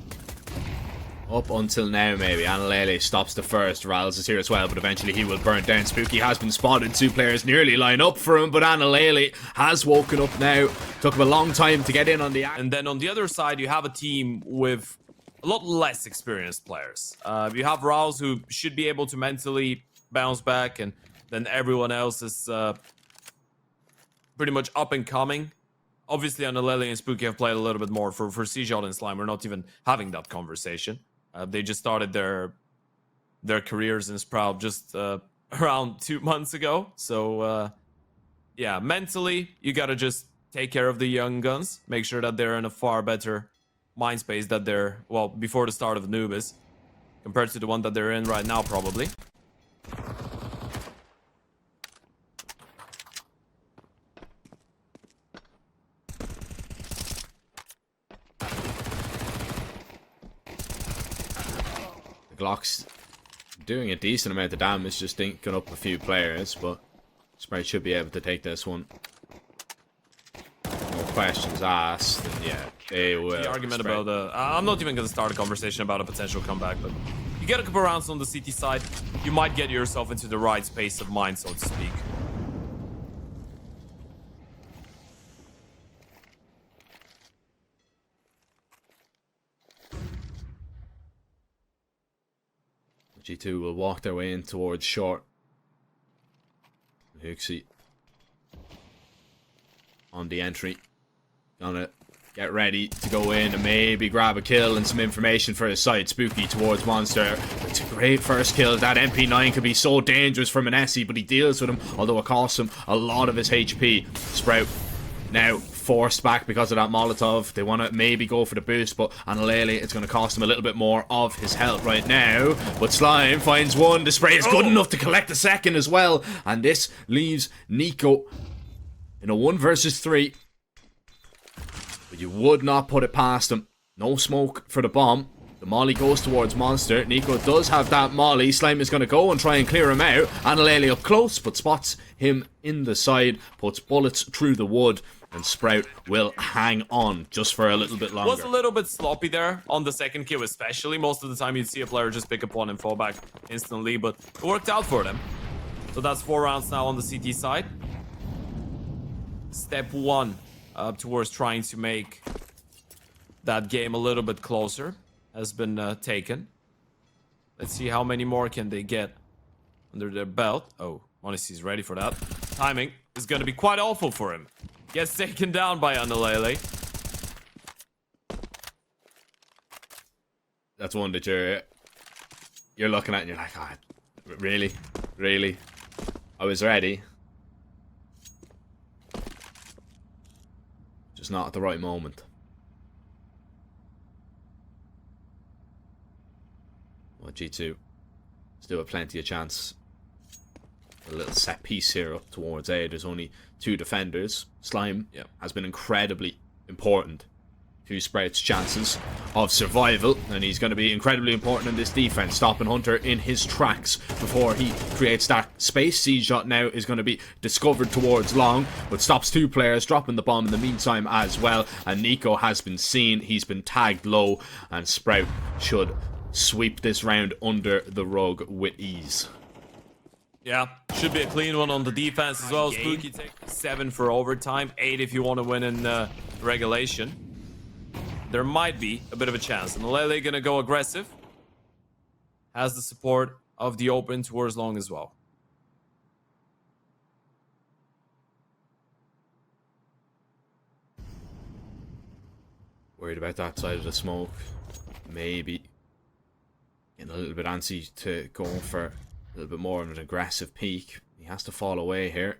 Up until now, maybe. Analele stops the first. Riles is here as well, but eventually he will burn down. Spooky has been spotted. 2 players nearly line up for him, but Analele has woken up now. Took him a long time to get in on the act. And then on the other side, you have a team with a lot less experienced players. You have Rouse, who should be able to mentally bounce back, and then everyone else is pretty much up and coming. Obviously, Analele and Spooky have played a little bit more. For C-Shot and Slime, we're not even having that conversation. They just started their careers in Sprout just around 2 months ago. So, yeah, mentally, you gotta just take care of the young guns. Make sure that they're in a far better mind space that they're, well, before the start of Anubis, compared to the one that they're in right now, probably. The Glock's doing a decent amount of damage, just dinking up a few players, but Sprite should be able to take this one. No questions asked, and yeah, they will. The argument about I'm not even going to start a conversation about a potential comeback, but you get a couple rounds on the CT side, you might get yourself into the right space of mind, so to speak. G2 will walk their way in towards short. Hooksy on the entry. Gonna get ready to go in and maybe grab a kill and some information for his side. Spooky towards Monster. It's a great first kill. That MP9 could be so dangerous for monesy, but he deals with him, although it costs him a lot of his HP. Sprout now forced back because of that Molotov. They want to maybe go for the boost, but Anlar, it's going to cost him a little bit more of his health right now. But Slime finds one. The spray is good enough to collect the second as well. And this leaves niko in a 1 versus 3. But you would not put it past him. No smoke for the bomb. The molly goes towards Monster. niko does have that molly. Slime is going to go and try and clear him out. Anlar up close, but spots him in the side. Puts bullets through the wood. And Sprout will hang on just for a little bit longer. Was a little bit sloppy there on the second kill especially. Most of the time you'd see a player just pick up one and fall back instantly. But it worked out for them. So that's 4 rounds now on the CT side. Step 1 up towards trying to make that game a little bit closer has been taken. Let's see how many more can they get under their belt. Oh, Monesy's ready for that. Timing is going to be quite awful for him. Gets taken down by Anlar. That's one that you're looking at and you're like, oh, really? Really? I was ready. Just not at the right moment. Well, G2 still have plenty of chance. A little set piece here up towards A. There's only 2 defenders. Slime has been incredibly important to Sprout's chances of survival, and he's going to be incredibly important in this defense, stopping Hunter in his tracks before he creates that space. cshot now is going to be discovered towards long, but stops 2 players, dropping the bomb in the meantime as well, and niko has been seen. He's been tagged low, and Sprout should sweep this round under the rug with ease. Yeah, should be a clean one on the defense as well. Spooky take 7 for overtime, 8 if you want to win in regulation. There might be a bit of a chance. And Anlar gonna go aggressive. Has the support of the open towards long as well. Worried about that side of the smoke. Maybe getting a little bit antsy to go for a little bit more of an aggressive peek. He has to fall away here.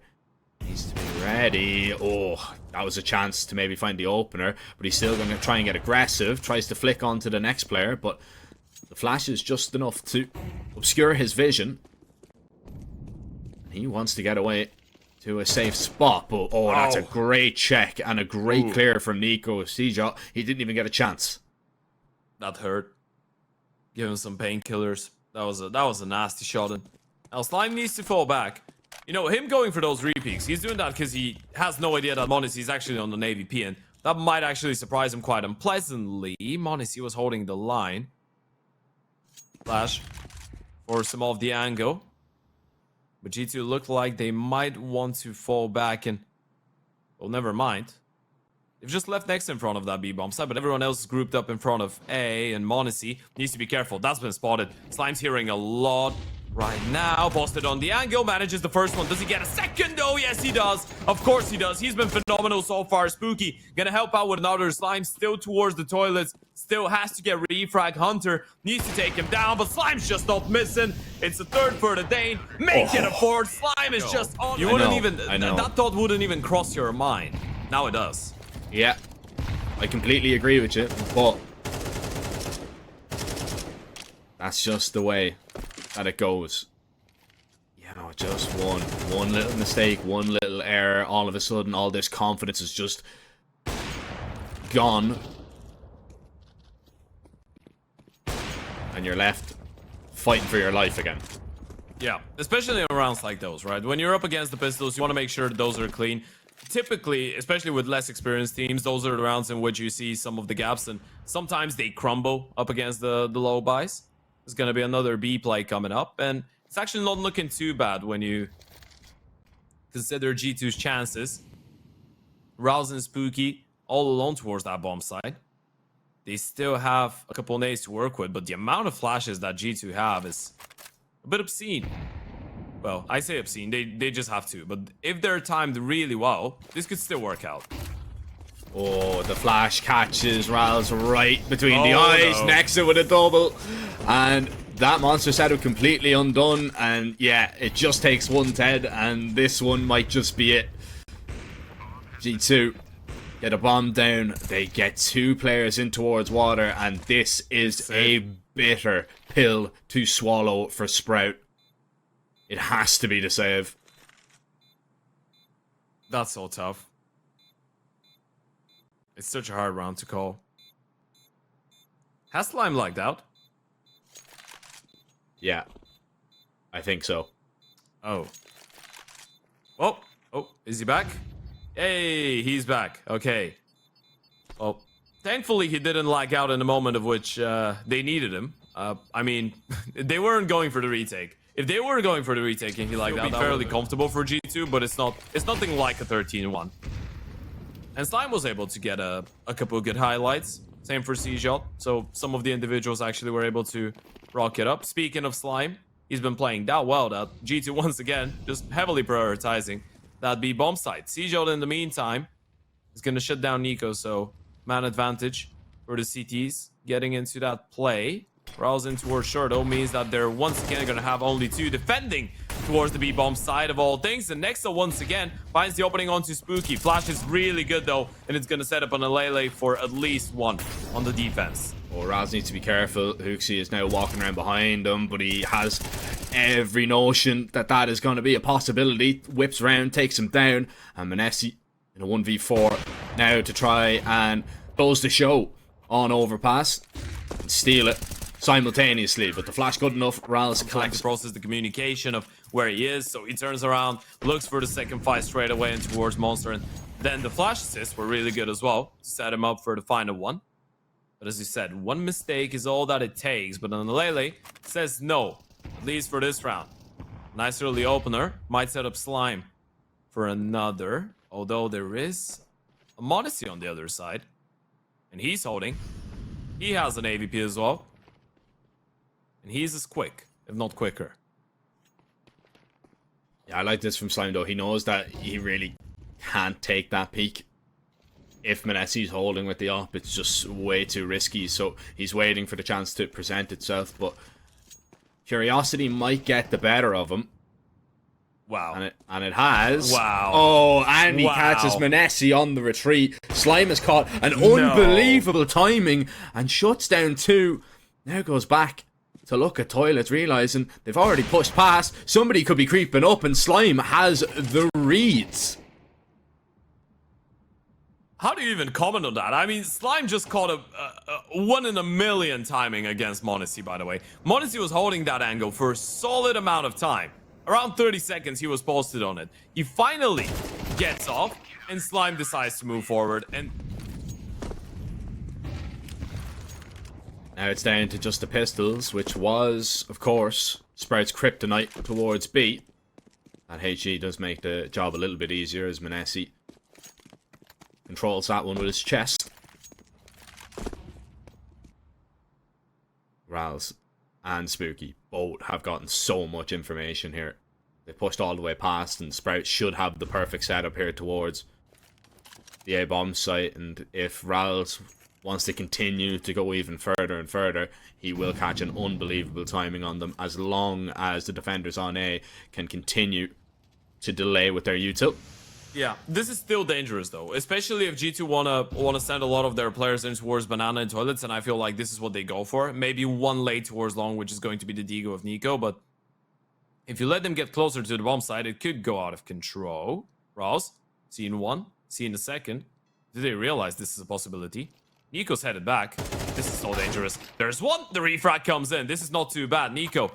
Needs to be ready. Oh, that was a chance to maybe find the opener, but he's still going to try and get aggressive. Tries to flick onto the next player, but the flash is just enough to obscure his vision. He wants to get away to a safe spot, but oh, that's a great check and a great clear from niko. cshot, he didn't even get a chance. That hurt. Give him some painkillers. That was a nasty shot. And now Slime needs to fall back. You know, him going for those repeats, he's doing that because he has no idea that monesy is actually on the NaVi, and that might actually surprise him quite unpleasantly. monesy was holding the line. Flash for some of the angle. But G2 looked like they might want to fall back and... well, never mind. They've just left next in front of that B-bomb side, but everyone else is grouped up in front of A, and monesy needs to be careful. That's been spotted. Slime's hearing a lot right now. Busted on the angle, manages the first one. Does he get a second? Oh, yes, he does. Of course he does. He's been phenomenal so far. Spooky gonna help out with another. Slime still towards the toilets. Still has to get refrag. Hunter needs to take him down, but Slime's just not missing. It's a 3rd for the Dane. Make it a 4th. Slime is just on. You wouldn't even... that thought wouldn't even cross your mind. Now it does. Yeah, I completely agree with you, but that's just the way that it goes. You know, just one little mistake, one little error, all of a sudden all this confidence is just gone, and you're left fighting for your life again. Yeah, especially in rounds like those, right? When you're up against the pistols, you want to make sure those are clean. Typically, especially with less experienced teams, those are the rounds in which you see some of the gaps, and sometimes they crumble up against the low buys. There's going to be another B play coming up, and it's actually not looking too bad when you consider G2's chances. Rouse and Spooky all alone towards that bomb side. They still have a couple nades to work with, but the amount of flashes that G2 have is a bit obscene. Well, I say obscene, they just have to, but if they're timed really well, this could still work out. Oh, the flash catches Rouse right between the eyes, no. Next to with a double, and that monster setup completely undone, and yeah, it just takes one Ted, and this one might just be it. G2 get a bomb down. They get 2 players in towards water, and this is a bitter pill to swallow for Sprout. It has to be the save. That's so tough. It's such a hard round to call. Has Slime lagged out? Yeah, I think so. Oh. Oh, is he back? Hey, he's back. Okay. Well, thankfully he didn't lag out in a moment of which they needed him. I mean, they weren't going for the retake. If they were going for the retake and he lagged out, that would be fairly comfortable for G2, but it's nothing like a 13-1. And Slime was able to get a couple of good highlights. Same for CCT. So some of the individuals actually were able to rock it up. Speaking of Slime, he's been playing that well that G2 once again just heavily prioritizing that B bomb site. CCT in the meantime is going to shut down niko, so man advantage for the CTs getting into that play. Rouse in towards short though means that they're once again going to have only 2 defending towards the B bomb side of all things. And Nexa once again finds the opening onto Spooky. Flash is really good though, and it's going to set up an elige for at least 1 on the defense. Oh, Raz needs to be careful. Hooksy is now walking around behind him, but he has every notion that that is going to be a possibility. Whips around, takes him down, and monesy in a 1v4 now to try and close the show on overpass and steal it simultaneously. But the flash good enough. Raz collects to process the communication of where he is, so he turns around, looks for the second fight straight away and towards Monster, and then the flash assists were really good as well to set him up for the final one. But as you said, 1 mistake is all that it takes, but an elige says no, at least for this round. Nice early opener, might set up Slime for another, although there is a monesy on the other side, and he's holding. He has an AVP as well, and he's as quick, if not quicker. Yeah, I like this from Slime though. He knows that he really can't take that peak. If monesy's holding with the op, it's just way too risky, so he's waiting for the chance to present itself, but curiosity might get the better of him. Wow. And it has. Wow. Oh, and he catches monesy on the retreat. Slime has caught an unbelievable timing and shuts down 2. Now goes back to look at toilets, realizing they've already pushed past. Somebody could be creeping up, and Slime has the reads. How do you even comment on that? I mean, Slime just caught a 1 in a million timing against monesy, by the way. Monesy was holding that angle for a solid amount of time. Around 30 seconds he was posted on it. He finally gets off, and Slime decides to move forward, and now it's down to just the pistols, which was, of course, Sprout's kryptonite towards B. That HE does make the job a little bit easier as monesy controls that one with his chest. Rals and Spooky both have gotten so much information here. They pushed all the way past, and Sprout should have the perfect setup here towards the A-bomb site, and if Rals wants to continue to go even further and further, he will catch an unbelievable timing on them as long as the defenders on A can continue to delay with their util. yeah, this is still dangerous though, especially if G2 wanna send a lot of their players in towards banana and toilets, and I feel like this is what they go for. Maybe 1 late towards long, which is going to be the Digo of niko, but if you let them get closer to the bomb site, it could go out of control. Rouse, seeing 1, seeing the second. Did they realize this is a possibility? niko's headed back. This is so dangerous. There's 1, the refrag comes in. This is not too bad. niko,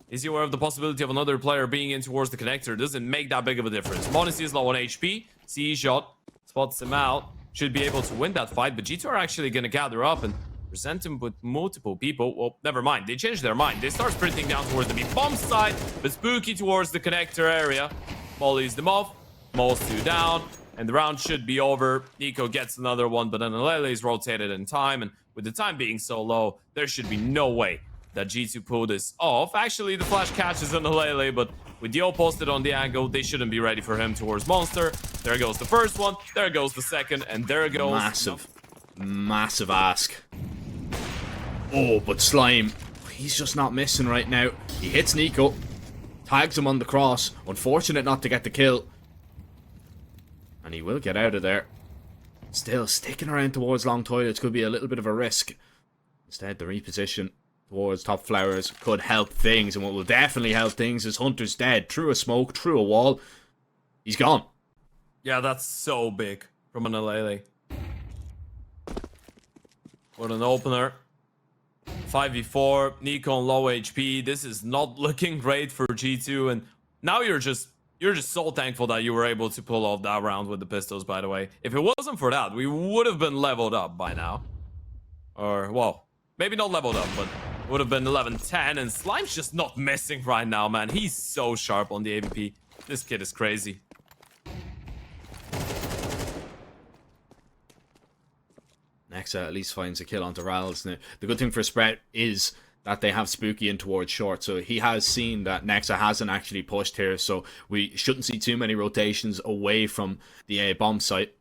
is he aware of the possibility of another player being in towards the connector? Doesn't make that big of a difference. monesy is low on HP. CCT spots him out. Should be able to win that fight, but G2 are actually going to gather up and present him with multiple people. Well, never mind. They changed their mind. They start sprinting down towards the B-bomb side, but Spooky towards the connector area. Mollies them off. Moles 2 down, and the round should be over. niko gets another one, but then elige is rotated in time, and with the time being so low, there should be no way that G2 pull this off. Actually, the flash catches an elige, but with Dio posted on the angle, they shouldn't be ready for him towards Monster. There goes the first one, there goes the second, and there goes... Massive ask. Oh, but Slime, he's just not missing right now. He hits niko, tags him on the cross. Unfortunate not to get the kill. And he will get out of there. still sticking around towards long toilets could be a little bit of a risk. Instead, the reposition towards top flowers could help things, and what will definitely help things is Hunter's dead. Through a smoke, through a wall. He's gone. Yeah, that's so big from an elige. What an opener. 5v4, niko on low HP. This is not looking great for G2, and now you're just so thankful that you were able to pull off that round with the pistols, by the way. If it wasn't for that, we would have been leveled up by now. Or, well, maybe not leveled up, but would have been 11-10, and Slime's just not missing right now, man. He's so sharp on the AVP. This kid is crazy. Nexa at least finds a kill onto Rals. Now, the good thing for Sprout is that they have Spooky in towards short, so he has seen that Nexa hasn't actually pushed here, so we shouldn't see too many rotations away from the A bomb site.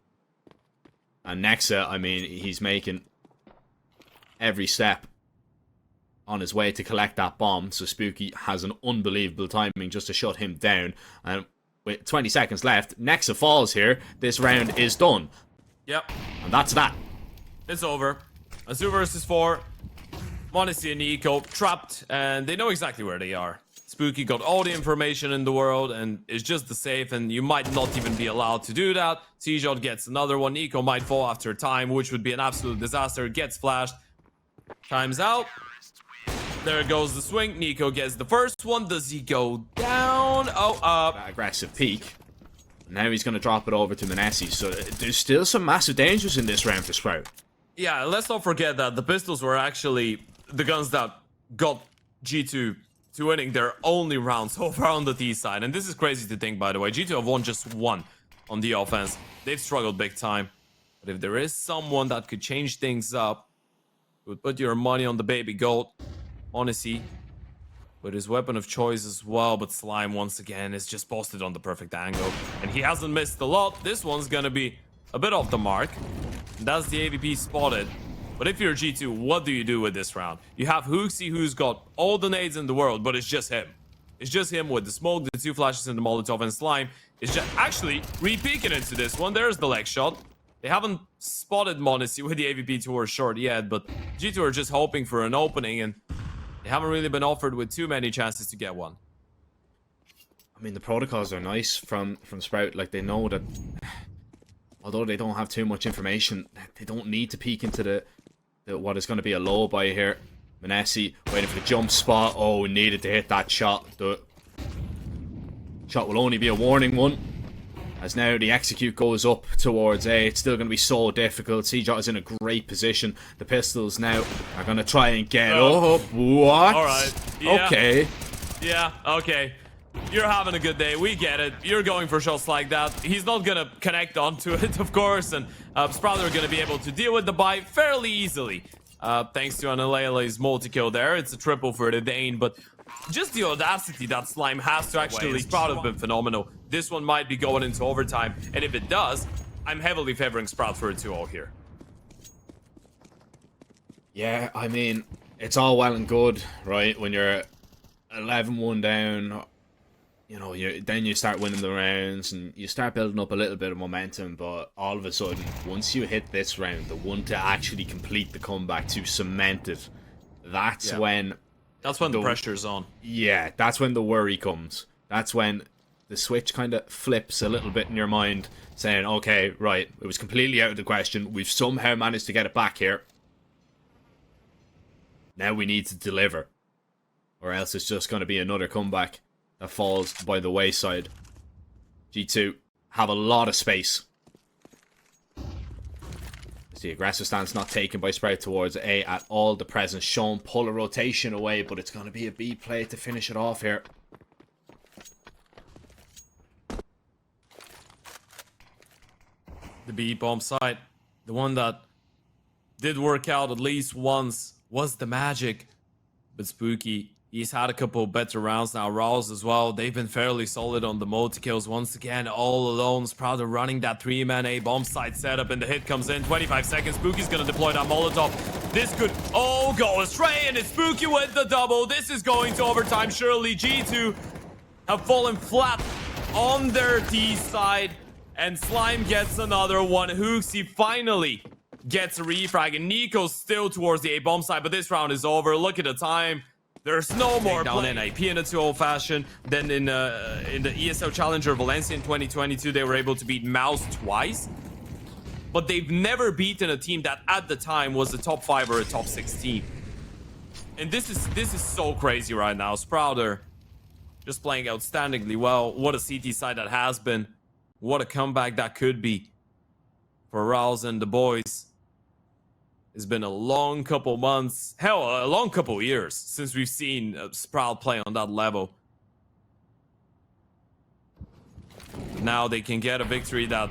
And Nexa, I mean, he's making every step on his way to collect that bomb, so Spooky has an unbelievable timing just to shut him down. And with 20 seconds left, Nexa falls here. This round is done. Yep. And that's that. It's over. A 2 versus 4. monesy and niko trapped, and they know exactly where they are. Spooky got all the information in the world and is just the safe, and you might not even be allowed to do that. tcgsg gets another one. niko might fall after time, which would be an absolute disaster. Gets flashed. Time's out. There goes the swing. niko gets the first one. Does he go down? Oh, That aggressive peek. Now he's going to drop it over to monesy, so there's still some massive dangers in this round for Sprout. Yeah, let's not forget that the pistols were actually the guns that got G2 to winning their only round so far on the T side. And this is crazy to think, by the way. G2 have won just one on the offense. They've struggled big time. But if there is someone that could change things up, would put your money on the baby gold, monesy, with his weapon of choice as well. But Slime, once again, is just posted on the perfect angle. And he hasn't missed a lot. This one's gonna be a bit off the mark. That's the AVP spotted. But if you're G2, what do you do with this round? You have Hooksy, who's got all the nades in the world, but it's just him. It's just him with the smoke, the 2 flashes, and the Molotov, and Slime is just actually re-peeking into this one. There's the leg shot. They haven't spotted monesy with the AVP towards short yet, but G2 are just hoping for an opening, and they haven't really been offered with too many chances to get one. I mean, the protocols are nice from Sprout. Like, they know that although they don't have too much information, they don't need to peek into the what is going to be a low by here. monesy waiting for the jump spot. Oh, we needed to hit that shot. The shot will only be a warning one, as now the execute goes up towards A. It's still going to be so difficult. cgsg is in a great position. The pistols now are going to try and get up. What? Alright. Yeah. Okay. Yeah, okay. You're having a good day. We get it. You're going for shots like that. He's not going to connect onto it, of course. And Sprout are going to be able to deal with the buy fairly easily. Thanks to an elige's multi-kill there. It's a triple for the Dane. But just the audacity that Slime has to actually... Sprout have been phenomenal. This one might be going into overtime. And if it does, I'm heavily favoring Sprout for a 2-0 here. Yeah, I mean, it's all well and good, right? When you're 11-1 down... You know, then you start winning the rounds and you start building up a little bit of momentum, but all of a sudden, once you hit this round, the one to actually complete the comeback, to cement it, that's when... That's when the pressure's on. Yeah, that's when the worry comes. That's when the switch kind of flips a little bit in your mind, saying, okay, right, it was completely out of the question. We've somehow managed to get it back here. Now we need to deliver, or else it's just going to be another comeback that falls by the wayside. G2 have a lot of space. The aggressive stance not taken by Sprout towards A at all. The presence shown. Pull a rotation away, but it's going to be a B play to finish it off here. The B bomb side, the one that did work out at least once, was the Magic. But Spooky, he's had a couple better rounds now. Rouse as well. They've been fairly solid on the multi-kills. Once again, all alone. Sprout are running that 3-man A bomb site setup, and the hit comes in. 25 seconds. Spooky's gonna deploy that Molotov. This could all go astray, and it's Spooky with the double. This is going to overtime. Surely G2 have fallen flat on their D side, And Slime gets another one. Hooksy finally gets a refrag. And niko's still towards the A-bomb side, but this round is over. Look at the time. There's no more down NIP in a 2-0 fashion. Then in the ESL Challenger Valencia in 2022, they were able to beat Mouse twice. But they've never beaten a team that at the time was a top 5 or a top 6 team. And this is so crazy right now. Sprouter just playing outstandingly well. What a CT side that has been. What a comeback that could be for Rouse and the boys. It's been a long couple months, hell, a long couple years since we've seen Sprout play on that level. Now they can get a victory that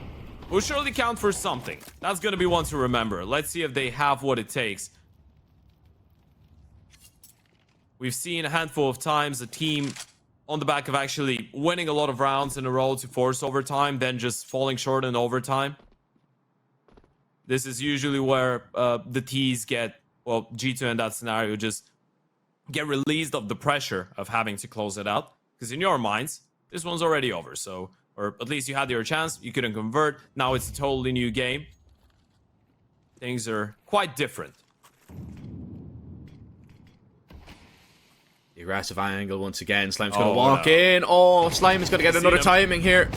will surely count for something. That's going to be one to remember. Let's see if they have what it takes. We've seen a handful of times a team on the back of actually winning a lot of rounds in a row to force overtime, then just falling short in overtime. This is usually where the T's get, well, G2 in that scenario just get released of the pressure of having to close it out. Because in your minds, this one's already over. So, or at least you had your chance, you couldn't convert. Now it's a totally new game. Things are quite different. The aggressive angle once again. Slime's going to walk in. Oh, Slime is going to get another timing here.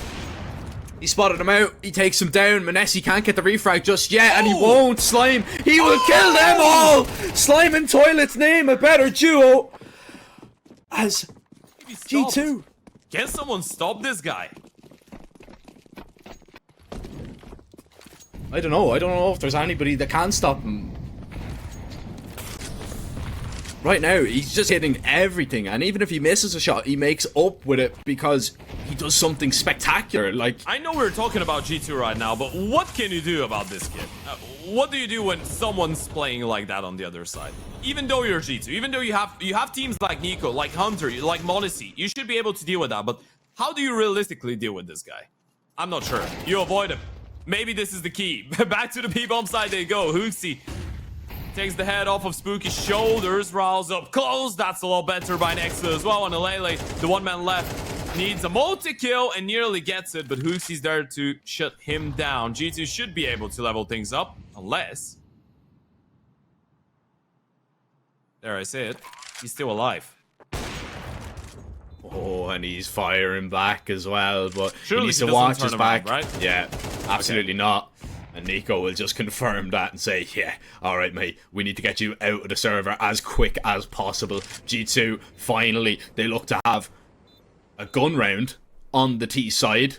He spotted him out. He takes him down. Monesy can't get the refrag just yet, and he won't. Slime, he will kill them all. Slime and Toilets name a better duo as G2. Can someone stop this guy? I don't know. I don't know if there's anybody that can stop him. Right now, he's just hitting everything, and even if he misses a shot, he makes up with it because he does something spectacular. Like, I know we're talking about G2 right now, but what can you do about this kid? What do you do when someone's playing like that on the other side? Even though you're G2, even though you have teams like niko, like Hunter, like monesy, you should be able to deal with that. But how do you realistically deal with this guy? I'm not sure. You avoid him. Maybe this is the key. Back to the B-bomb side they go. Hooksy takes the head off of Spooky's shoulders, Rouse up close. That's a lot better by Nexa as well. And elige, the one man left, needs a multi-kill and nearly gets it, but Hooksy's there to shut him down. G2 should be able to level things up, unless... There, I say it. He's still alive. Oh, and he's firing back as well, but surely he needs to watch his back. Around, right? Yeah, absolutely not. And niko will just confirm that and say, yeah, alright mate, we need to get you out of the server as quick as possible. G2, finally, they look to have a gun round on the T side.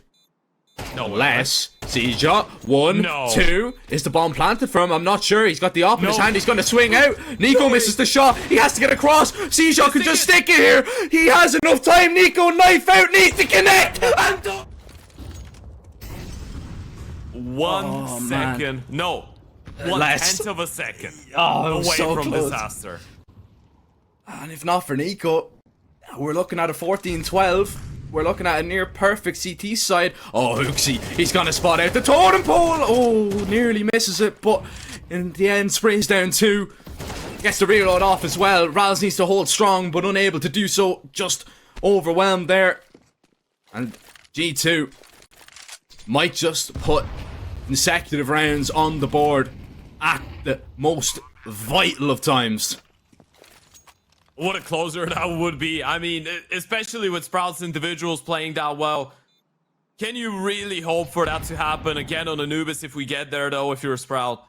No, unless cxgo, 1, 2, is the bomb planted for him? I'm not sure. He's got the op in his hand. He's going to swing out. niko misses the shot. He has to get across. cxgo can just stick it here. He has enough time. niko, knife out, needs to connect. And 1 second. No. 1/10 of a second. Away so from close. Disaster. And if not for niko, we're looking at a 14-12. We're looking at a near perfect CT side. Oh, Hooksy, he's gonna spot out the totem pole. Oh, nearly misses it, but in the end, sprays down 2. Gets the reload off as well. Raz needs to hold strong, but unable to do so. Just overwhelmed there. And G2 might just put consecutive rounds on the board at the most vital of times. What a closer that would be. I mean, especially with Sprout's individuals playing that well. Can you really hope for that to happen again on Anubis if we get there, though, if you're a Sprout?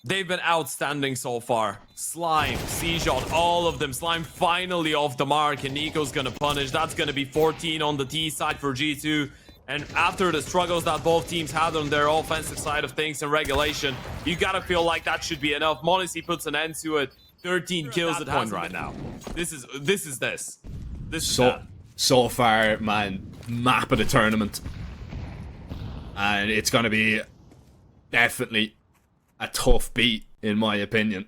They've been outstanding so far. Slime, cxgo, all of them. Slime finally off the mark, and niko's gonna punish. That's gonna be 14 on the T side for G2. And after the struggles that both teams had on their offensive side of things in regulation, you gotta feel like that should be enough. monesy puts an end to it. 13 kills at point right now. This is so far, man, map of the tournament, and it's gonna be definitely a tough beat in my opinion.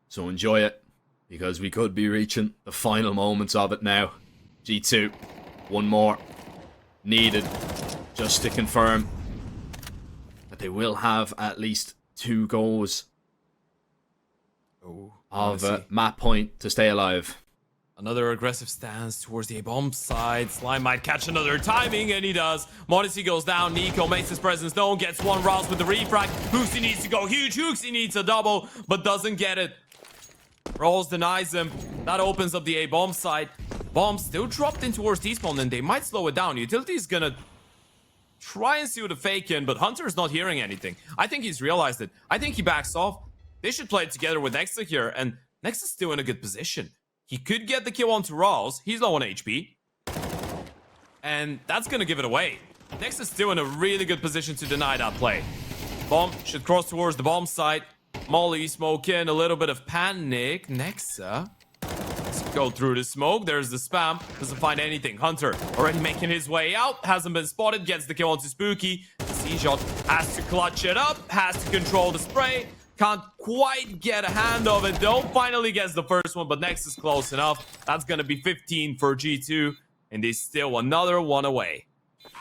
So enjoy it, because we could be reaching the final moments of it now. G2, one more needed just to confirm that they will have at least 2 goals of map point to stay alive. Another aggressive stance towards the A-bomb side. Slime might catch another timing, and he does. Monesy goes down. niko makes his presence known. Gets one rouse with the refrag. Hooksy needs to go huge. Hooksy needs a double, but doesn't get it. Rolls denies him. That opens up the A-bomb side. Bomb still dropped in towards T-spawn, and they might slow it down. Utility's gonna try and see what a fake in, but Hunter's not hearing anything. I think he's realized it. I think he backs off. They should play it together with Nexa here, and Nexa's still in a good position. He could get the kill onto Rawls. He's low on HP. And that's going to give it away. Nexa is still in a really good position to deny that play. Bomb should cross towards the bomb site. Molly smoke in, a little bit of panic. Nexa, let's go through the smoke. There's the spam. Doesn't find anything. Hunter already making his way out. Hasn't been spotted. Gets the kill onto Spooky. The C-shot has to clutch it up. Has to control the spray. Can't quite get a hand of it though. Finally gets the first one, but next is close enough. That's going to be 15 for G2. And there's still another one away.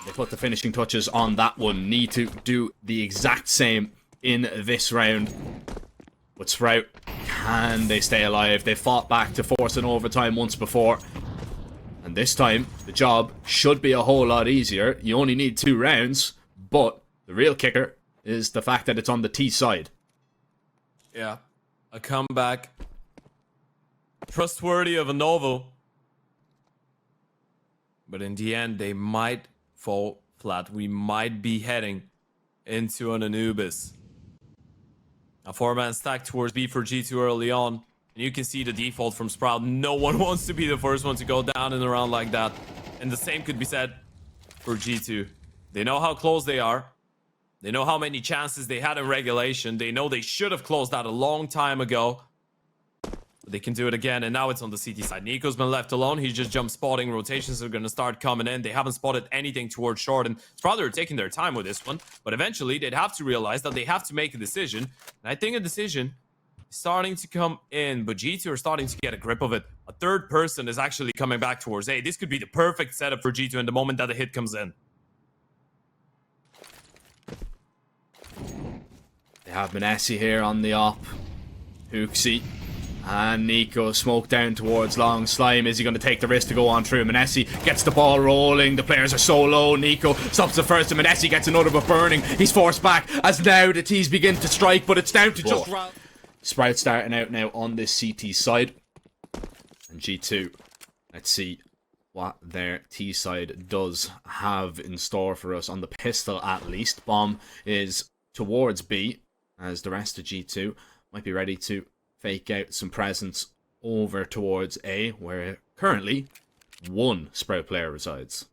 They put the finishing touches on that one. Need to do the exact same in this round. But Sprout, can they stay alive? They fought back to force an overtime once before. And this time, the job should be a whole lot easier. You only need 2 rounds. But the real kicker is the fact that it's on the T side. Yeah, a comeback. Trustworthy of a novel. But in the end, they might fall flat. We might be heading into an Anubis. A 4-man stack towards B for G2 early on. And you can see the default from Sprout. No one wants to be the first one to go down in a round like that. And the same could be said for G2. They know how close they are. They know how many chances they had in regulation. They know they should have closed that a long time ago. But they can do it again, and now it's on the CT side. niko's been left alone. He's just jump spotting. Rotations are going to start coming in. They haven't spotted anything towards short, and it's probably taking their time with this one. But eventually, they'd have to realize that they have to make a decision. And I think a decision is starting to come in, but G2 are starting to get a grip of it. A third person is actually coming back towards A. This could be the perfect setup for G2 in the moment that the hit comes in. They have monesy here on the op. Hooksy. And niko smoke down towards long. Slime, is he going to take the risk to go on through? monesy gets the ball rolling. The players are so low. niko stops the first and monesy gets another but burning. He's forced back as now the T's begin to strike, but it's down to just Sprout starting out now on this CT side. And G2, let's see what their T side does have in store for us on the pistol at least. Bomb is towards B, as the rest of G2 might be ready to fake out some presence over towards A, where currently 1 Sprout player resides.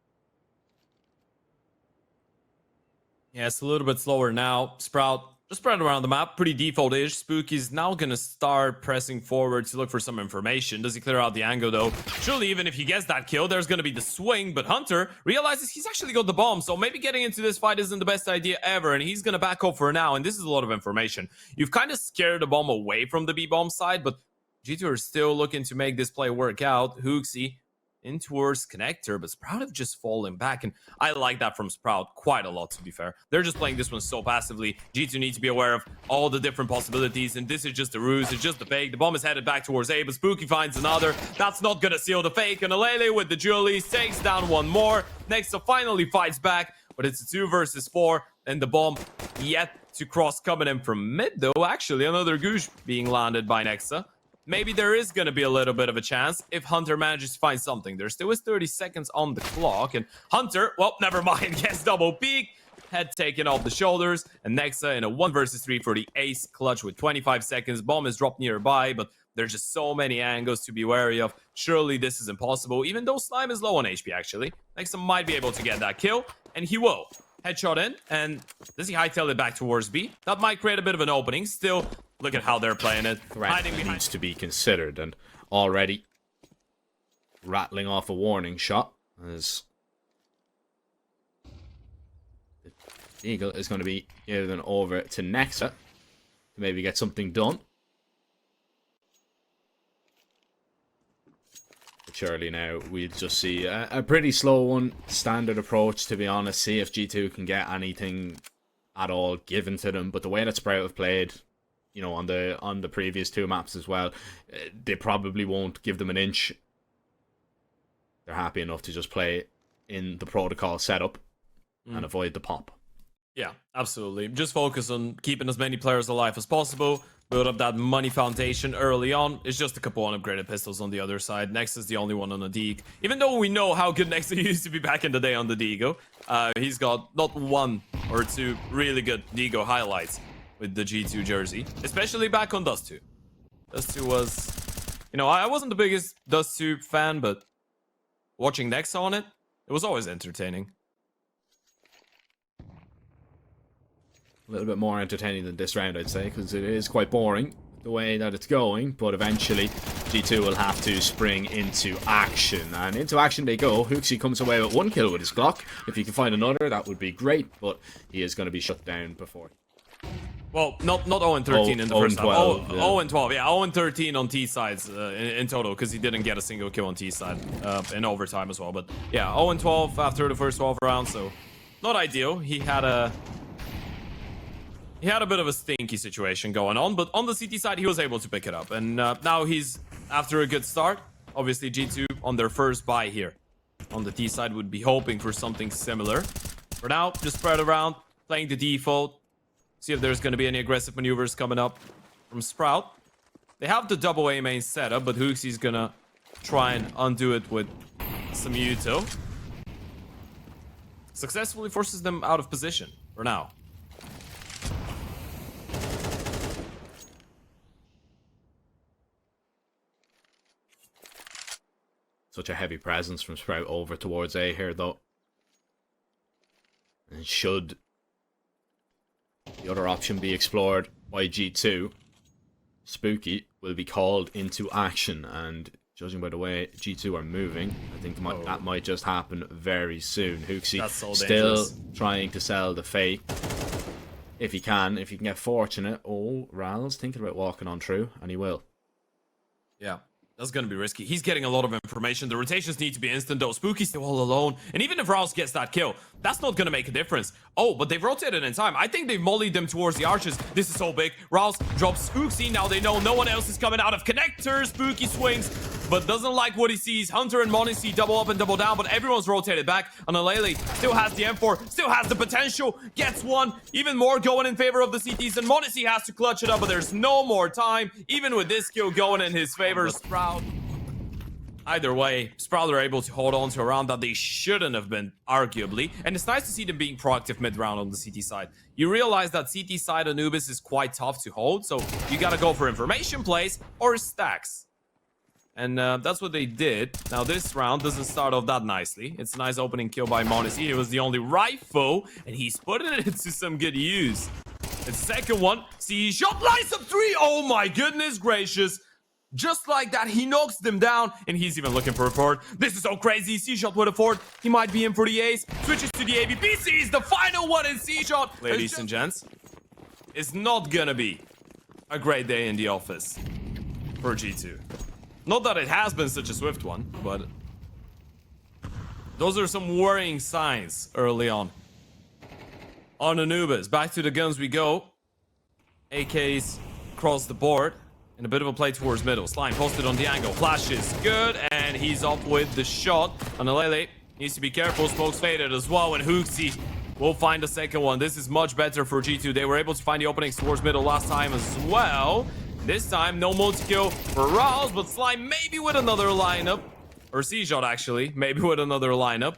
Yeah, it's a little bit slower now. Sprout just spread around the map, pretty default-ish. Spooky's now gonna start pressing forward to look for some information. Does he clear out the angle though? Surely even if he gets that kill, there's gonna be the swing, but Hunter realizes he's actually got the bomb, so maybe getting into this fight isn't the best idea ever, and he's gonna back up for now, and this is a lot of information. You've kind of scared the bomb away from the B-bomb side, but G2 are still looking to make this play work out. Hooksy in towards connector, but Sprout have just fallen back, and I like that from Sprout quite a lot, to be fair. They're just playing this one so passively. G2 need to be aware of all the different possibilities, and this is just a ruse. It's just a fake. The bomb is headed back towards A, but Spooky finds another. That's not gonna seal the fake, and elige with the dualies takes down one more. Nexa finally fights back, but it's a 2 versus 4, and the bomb yet to cross coming in from mid, though. Actually, another goosh being landed by Nexa. Maybe there is going to be a little bit of a chance if Hunter manages to find something. There still is 30 seconds on the clock. And Hunter, well, never mind, gets double peek. Head taken off the shoulders. And Nexa in a 1 versus 3 for the ace clutch with 25 seconds. Bomb is dropped nearby, but there's just so many angles to be wary of. Surely this is impossible, even though Slime is low on HP, actually. Nexa might be able to get that kill, and he will. Headshot in, and does he hightail it back towards B? That might create a bit of an opening. Still, look at how they're playing it. Threat needs to be considered, and already rattling off a warning shot as the Eagle is going to be given over to Nexa to maybe get something done. Surely now we just see a pretty slow one, standard approach, to be honest. See if G2 can get anything at all given to them, but the way that Sprout have played, you know, on the previous 2 maps as well, they probably won't give them an inch they're happy enough to just play in the protocol setup and avoid the pop. Yeah, absolutely. Just focus on keeping as many players alive as possible. Build up that money foundation early on. It's just a couple unupgraded pistols on the other side. Next is the only one on the Deeg. Even though we know how good Next used to be back in the day on the Deego, he's got not one or two really good Deego highlights with the G2 jersey, especially back on Dust 2. Dust 2 was, you know, I wasn't the biggest Dust 2 fan, but watching Next on it, it was always entertaining. A little bit more entertaining than this round, I'd say, because it is quite boring the way that it's going, but eventually G2 will have to spring into action, and into action they go. hooksy comes away with 1 kill with his Glock. If he can find another, that would be great, but he is going to be shut down before. Well, not 0-13 in the first half. 0-12, yeah, 0-13 on T sides in total, because he didn't get a single kill on T side in overtime as well. But yeah, 0-12 after the first 12 rounds, so not ideal. He had a bit of a stinky situation going on, but on the CT side, he was able to pick it up. And now he's, after a good start, obviously G2 on their first buy here. On the T side, would be hoping for something similar. For now, just spread around, playing the default. See if there's going to be any aggressive maneuvers coming up from Sprout. They have the double A main setup, but hooksy's going to try and undo it with some Yuto. Successfully forces them out of position for now. Such a heavy presence from Sprout over towards A here, though. And should the other option be explored by G2, Spooky will be called into action. And judging by the way G2 are moving, I think that might just happen very soon. hooksy still trying to sell the fake. If he can get fortunate. Oh, Ral's thinking about walking on through, and he will. Yeah. That's going to be risky. He's getting a lot of information. The rotations need to be instant, though. Spooky's still all alone. And even if Rouse gets that kill, that's not going to make a difference. Oh, but they've rotated in time. I think they've mollied them towards the arches. This is so big. Rouse drops Spooky. Now they know no one else is coming out of connectors. Spooky swings, but doesn't like what he sees. Hunter and monesy double up and double down, but everyone's rotated back. Anlar still has the M4, still has the potential. Gets one. Even more going in favor of the CTs, and monesy has to clutch it up, but there's no more time. Even with this kill going in his favor, Sprout. Either way, Sprout are able to hold on to a round that they shouldn't have been, arguably. And it's nice to see them being proactive mid-round on the CT side. You realize that CT side Anubis is quite tough to hold, so you gotta go for information plays or stacks. And that's what they did. Now this round doesn't start off that nicely. It's a nice opening kill by monesy. It was the only rifle, and he's putting it into some good use. The second one, see, shot lines up 3. Oh my goodness gracious. Just like that, he knocks them down, and he's even looking for a fort. This is so crazy. C-Shot with a fort. He might be in for the ace. Switches to the AVP. Sees the final one in C-Shot. Ladies and gents, it's not gonna be a great day in the office for G2. Not that it has been such a swift one, but those are some worrying signs early on. On Anubis, back to the guns we go. AKs across the board. And a bit of a play towards middle. Slime posted on the angle. Flash is good. And he's up with the shot. Anlar needs to be careful. Smoke's faded as well. And hooksy will find the second one. This is much better for G2. They were able to find the openings towards middle last time as well. This time, no multi-kill for Rouse. But Slime maybe with another lineup. Or C-Shot actually. Maybe with another lineup.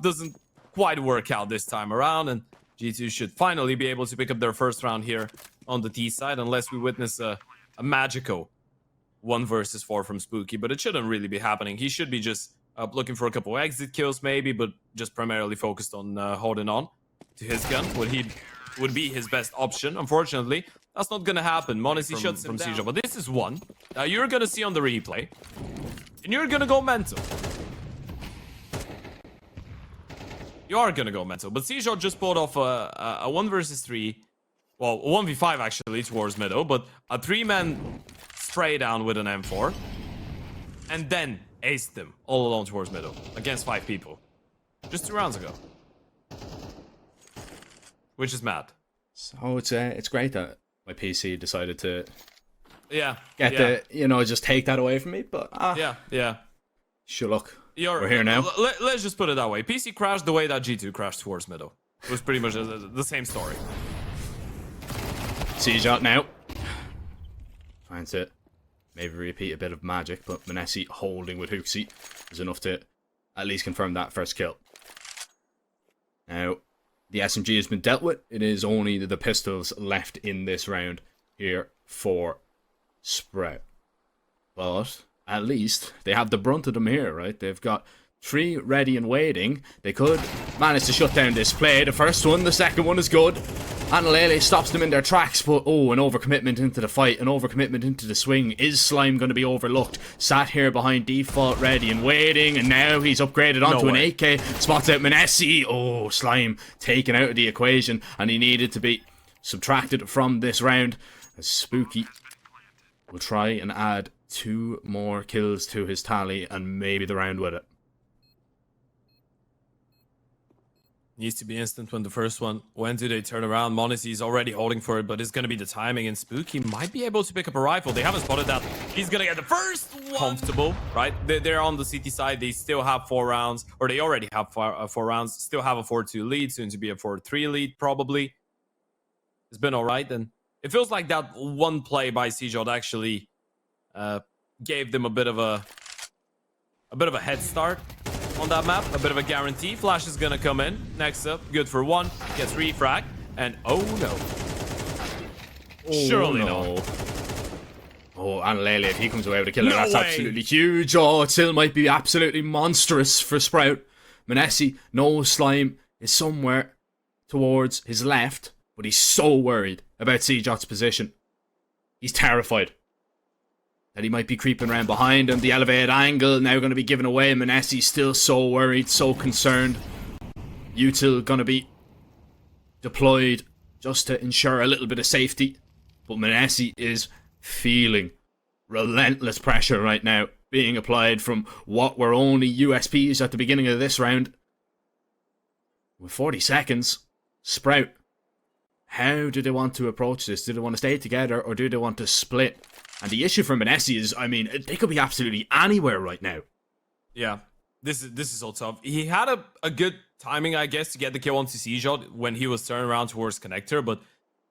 Doesn't quite work out this time around. And G2 should finally be able to pick up their first round here on the T side. Unless we witness a magical 1 versus 4 from Spooky, but it shouldn't really be happening. He should be just looking for a couple exit kills maybe, but just primarily focused on holding on to his gun. Would be his best option. Unfortunately, that's not gonna happen. monesy shuts him down. But this is one you're gonna see on the replay, and you're gonna go mental. You are gonna go mental. But C-Shot just pulled off a 1 versus 3. Well, 1v5 actually towards middle, but a 3-man spray down with an M4. And then aced them all alone towards middle against 5 people. Just 2 rounds ago. Which is mad. So it's great that my PC decided to get the, just take that away from me, but yeah. sure, look, We're here now. Let's just put it that way. PC crashed the way that G2 crashed towards middle. It was pretty much the same story. Siege out now. Finds it. Maybe repeat a bit of magic, but monesy holding with hooksy is enough to at least confirm that first kill. Now, the SMG has been dealt with. It is only the pistols left in this round here for Sprout. But at least they have the brunt of them here, right? They've got 3 ready and waiting. They could manage to shut down this play. The first one, the second one is good. Anlar stops them in their tracks, but oh, an overcommitment into the fight, an overcommitment into the swing. Is Slime going to be overlooked? Sat here behind default, ready and waiting, and now he's upgraded onto an 8k. Spots out monesy. Oh, Slime taken out of the equation, and he needed to be subtracted from this round. As Spooky will try and add 2 more kills to his tally, and maybe the round with it. Needs to be instant when the first one. When do they turn around? monesy is already holding for it, but it's going to be the timing, and Spooky might be able to pick up a rifle. They haven't spotted that. He's going to get the first one. Comfortable, right? They're on the CT side. They still have 4 rounds, or they already have 4 rounds. Still have a 4-2 lead, soon to be a 4-3 lead, probably. It's been all right, and it feels like that one play by CCT actually gave them a bit of a head start on that map, a bit of a guarantee. Flash is gonna come in. Next up, good for 1, gets refrag, and oh no. Surely no. Oh, Anlar, if he comes away with a killer, that's absolutely huge. Oh, it still might be absolutely monstrous for Sprout. monesy, no, Slime is somewhere towards his left, but he's so worried about CCT's position. He's terrified that he might be creeping around behind him. The elevated angle now going to be given away. monesy's still so worried, so concerned. Util going to be deployed just to ensure a little bit of safety. But monesy is feeling relentless pressure right now being applied from what were only USPs at the beginning of this round. With 40 seconds, Sprout, how do they want to approach this? Do they want to stay together, or do they want to split? And the issue for monesy is, I mean, they could be absolutely anywhere right now. Yeah, this is so tough. He had a good timing, I guess, to get the kill onto CCT when he was turning around towards connector, but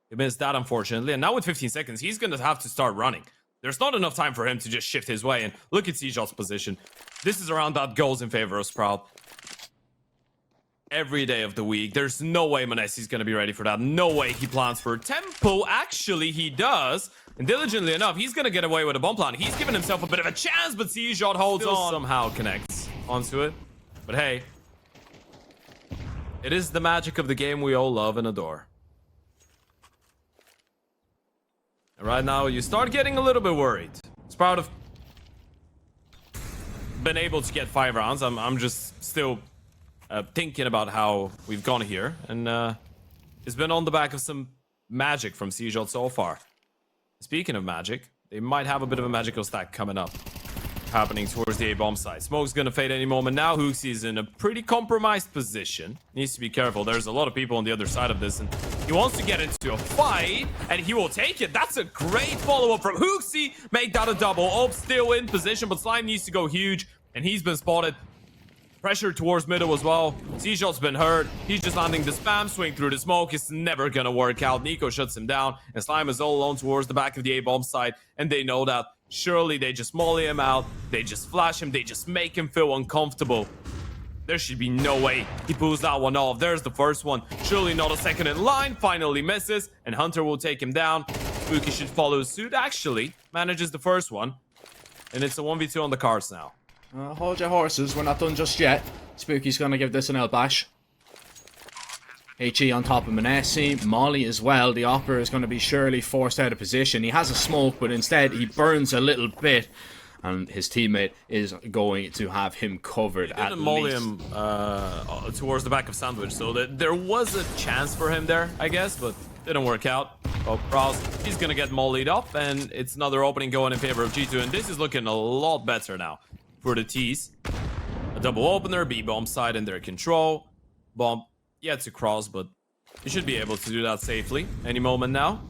he missed that, unfortunately. And now with 15 seconds, he's going to have to start running. There's not enough time for him to just shift his way. And look at CCT's position. This is around that goes in favor of Sprout. Every day of the week. There's no way monesy's going to be ready for that. No way he plans for tempo. Actually, he does. And diligently enough, he's going to get away with a bomb plan. He's given himself a bit of a chance, but CCT holds on. Somehow connects onto it. But hey, it is the magic of the game we all love and adore. And right now, you start getting a little bit worried. Sprout have been able to get 5 rounds. I'm just still thinking about how we've gone here. And it's been on the back of some magic from CCT so far. Speaking of magic, they might have a bit of a magical stack coming up, happening towards the A-bomb side. Smoke's gonna fade any moment now. hooksy is in a pretty compromised position. Needs to be careful. There's a lot of people on the other side of this, and he wants to get into a fight, and he will take it. That's a great follow-up from hooksy. Make that a double. Op still in position, but Slime needs to go huge, and he's been spotted. Pressure towards middle as well. CCT's been hurt. He's just landing the spam swing through the smoke. It's never gonna work out. niko shuts him down, and Slime is all alone towards the back of the A-bomb side, and they know that. Surely they just molly him out. They just flash him. They just make him feel uncomfortable. There should be no way he pulls that one off. There's the first one. Surely not a second in line. Finally misses, and Hunter will take him down. Spooky should follow suit. Actually, manages the first one, and it's a 1v2 on the cards now. Hold your horses, we're not done just yet. Spooky's gonna give this an L-bash. HE on top of monesy, Molly as well. The Opera is going to be surely forced out of position. He has a smoke, but instead he burns a little bit, and his teammate is going to have him covered at least. Molly him towards the back of Sandwich, so that there was a chance for him there, I guess, but didn't work out. Oh, Rouse, he's going to get mollied up, and it's another opening going in favor of G2, and this is looking a lot better now for the teccsg. A double opener, B-bomb side in their control. Bomb yet to cross, but you should be able to do that safely any moment now.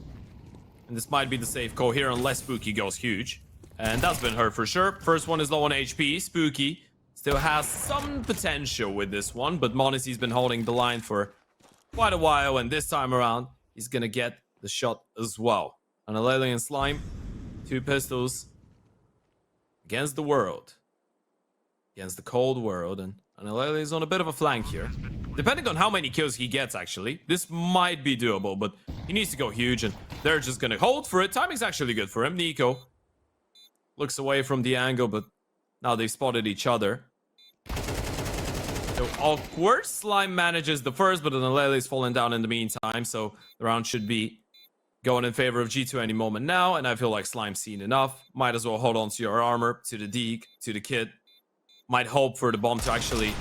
And this might be the safe call here unless Spooky goes huge. And that's been hurt for sure. First one is low on HP. Spooky still has some potential with this one, but monesy's been holding the line for quite a while, and this time around, he's gonna get the shot as well. And elige and Slime, 2 pistols against the world. Against the cold world, and elige is on a bit of a flank here. Depending on how many kills he gets, actually, this might be doable, but he needs to go huge, and they're just gonna hold for it. Timing's actually good for him. niko looks away from the angle, but now they've spotted each other. So awkward. Slime manages the first, but then elige is falling down in the meantime, so the round should be going in favor of G2 any moment now, and I feel like Slime's seen enough. Might as well hold on to your armor, to the deke, to the kit. Might hope for the bomb to actually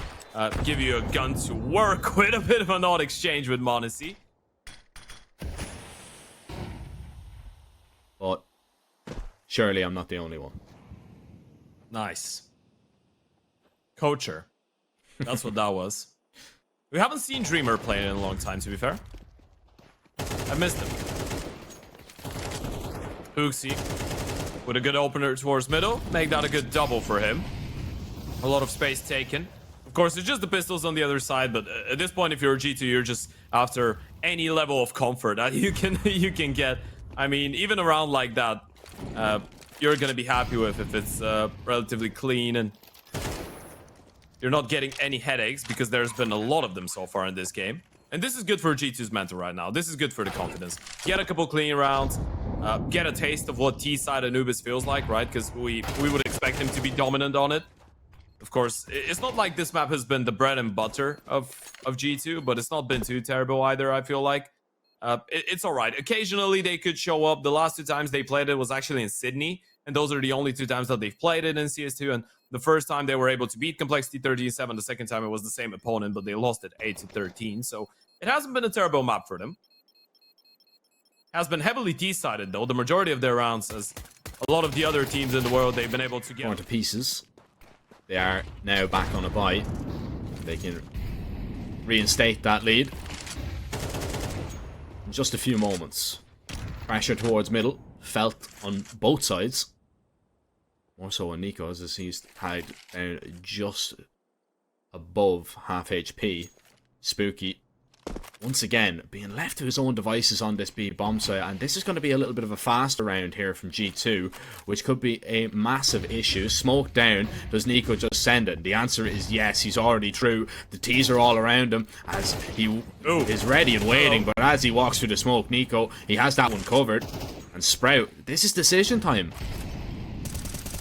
give you a gun to work with. A bit of an odd exchange with monesy. But surely I'm not the only one. Nice. Coacher. That's what that was. We haven't seen Dreamer play in a long time, to be fair. I missed him. xantares with a good opener towards middle. Make that a good double for him. A lot of space taken. Of course, it's just the pistols on the other side, but at this point, if you're a G2, you're just after any level of comfort that you can get. I mean, even around like that, you're gonna be happy with if it's relatively clean and you're not getting any headaches, because there's been a lot of them so far in this game. And this is good for G2's mental right now. This is good for the confidence. Get a couple clean rounds. Get a taste of what T-side Anubis feels like, right? Because we would expect him to be dominant on it. Of course, it's not like this map has been the bread and butter of G2, but it's not been too terrible either, I feel like. It's all right. Occasionally, they could show up. The last 2 times they played it was actually in Sydney, and those are the only 2 times that they've played it in CS2. And the first time they were able to beat Complexity 13-7. The second time it was the same opponent, but they lost it 8-13. So it hasn't been a terrible map for them. Has been heavily T-sided, though. The majority of their rounds, as a lot of the other teams in the world, they've been able to get... Torn to pieces. They are now back on a bye. They can reinstate that lead. In just a few moments. Pressure towards middle. Felt on both sides. More so on niko, as he's tied down just above half HP. Spooky, once again, being left to his own devices on this B bomb site, and this is going to be a little bit of a faster round here from G2, which could be a massive issue. Smoke down, does niko just send it? The answer is yes, he's already through. The T's are all around him as he is ready and waiting, but as he walks through the smoke, niko, he has that one covered. And Sprout, this is decision time.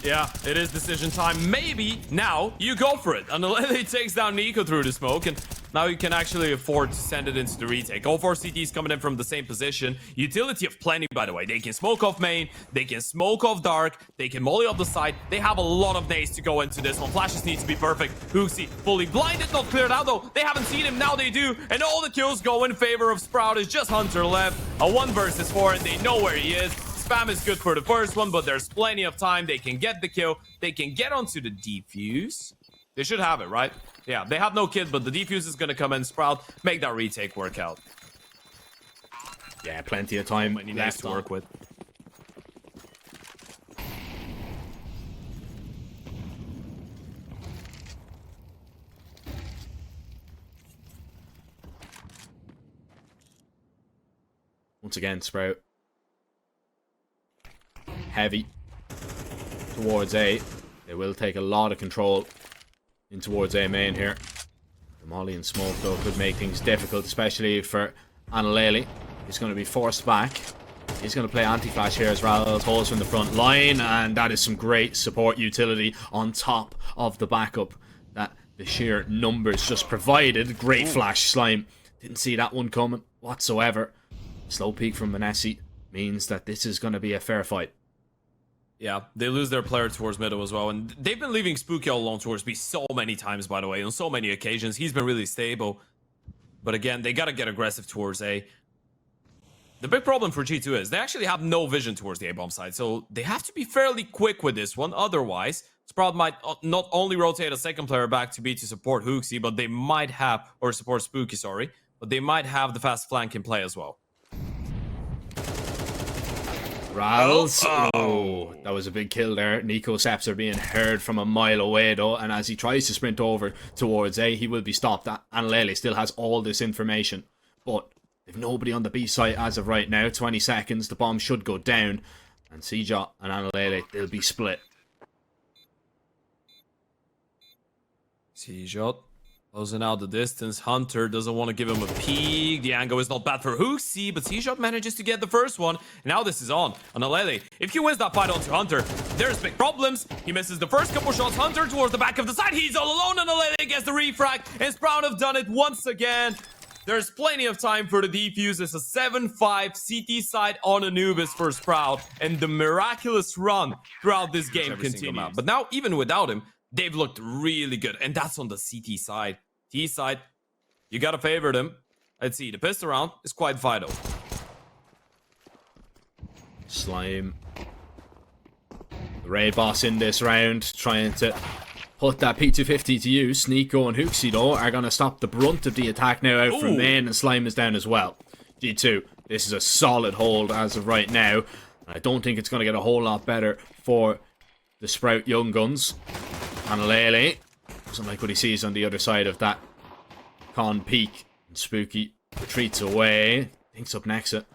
Yeah, it is decision time. Maybe now you go for it. And elige takes down niko through the smoke, and now you can actually afford to send it into the retake. All 4 CTs coming in from the same position. Utility of plenty, by the way. They can smoke off main, they can smoke off dark, they can molly off the side. They have a lot of nades to go into this one. Flashes need to be perfect. xantares fully blinded, not cleared out though. They haven't seen him, now they do. And all the kills go in favor of Sprout. It's just Hunter left. A 1 versus 4, and they know where he is. Spam is good for the first one, but there's plenty of time. They can get the kill. They can get onto the defuse. They should have it, right? Yeah, they have no kid, but the defuse is going to come in. Sprout, make that retake work out. Yeah, plenty of time left to work with. Once again, Sprout. Heavy towards A. They will take a lot of control in towards A main here. The molly and smoke though could make things difficult, especially for elige. He's going to be forced back. He's going to play anti-flash here as well. Holds from the front line, and that is some great support utility on top of the backup that the sheer numbers just provided. Great flash, Slime. Didn't see that one coming whatsoever. Slow peek from monesy means that this is going to be a fair fight. Yeah, they lose their player towards middle as well, and they've been leaving Spooky all alone towards B so many times, by the way, on so many occasions. He's been really stable, but again, they gotta get aggressive towards A. The big problem for G2 is they actually have no vision towards the A-bomb side, so they have to be fairly quick with this one. Otherwise, Sprout might not only rotate a second player back to B to support xantares, but they might have, or support Spooky, sorry, but they might have the fast flank in play as well. Rals. Oh, that was a big kill there. niko's steps are being heard from a mile away though, and as he tries to sprint over towards A, he will be stopped. Anlar still has all this information, but they've nobody on the B site as of right now. 20 seconds, the bomb should go down, and cxgo and Anlar, they'll be split. cxgo closing out the distance. Hunter doesn't want to give him a peek. The angle is not bad for hooksy, but cxgo manages to get the first one. Now this is on Anlar. If he wins that fight onto Hunter, there's big problems. He misses the first couple shots. Hunter towards the back of the side. He's all alone. Anlar gets the refrag, and Sprout have done it once again. There's plenty of time for the defuse. It's a 7-5 CT side on Anubis for Sprout, and the miraculous run throughout this game continues. But now, even without him, they've looked really good, and that's on the CT side. T side, you gotta favor them. Let's see, the pistol round is quite vital. Slime. The Raid boss in this round, trying to put that P250 to use. niko and hooksy though are gonna stop the brunt of the attack now out from main, and Slime is down as well. G2, this is a solid hold as of right now. I don't think it's gonna get a whole lot better for the Sprout Young Guns. Anlar doesn't like what he sees on the other side of that con peak. And Spooky retreats away. Thinks up next it.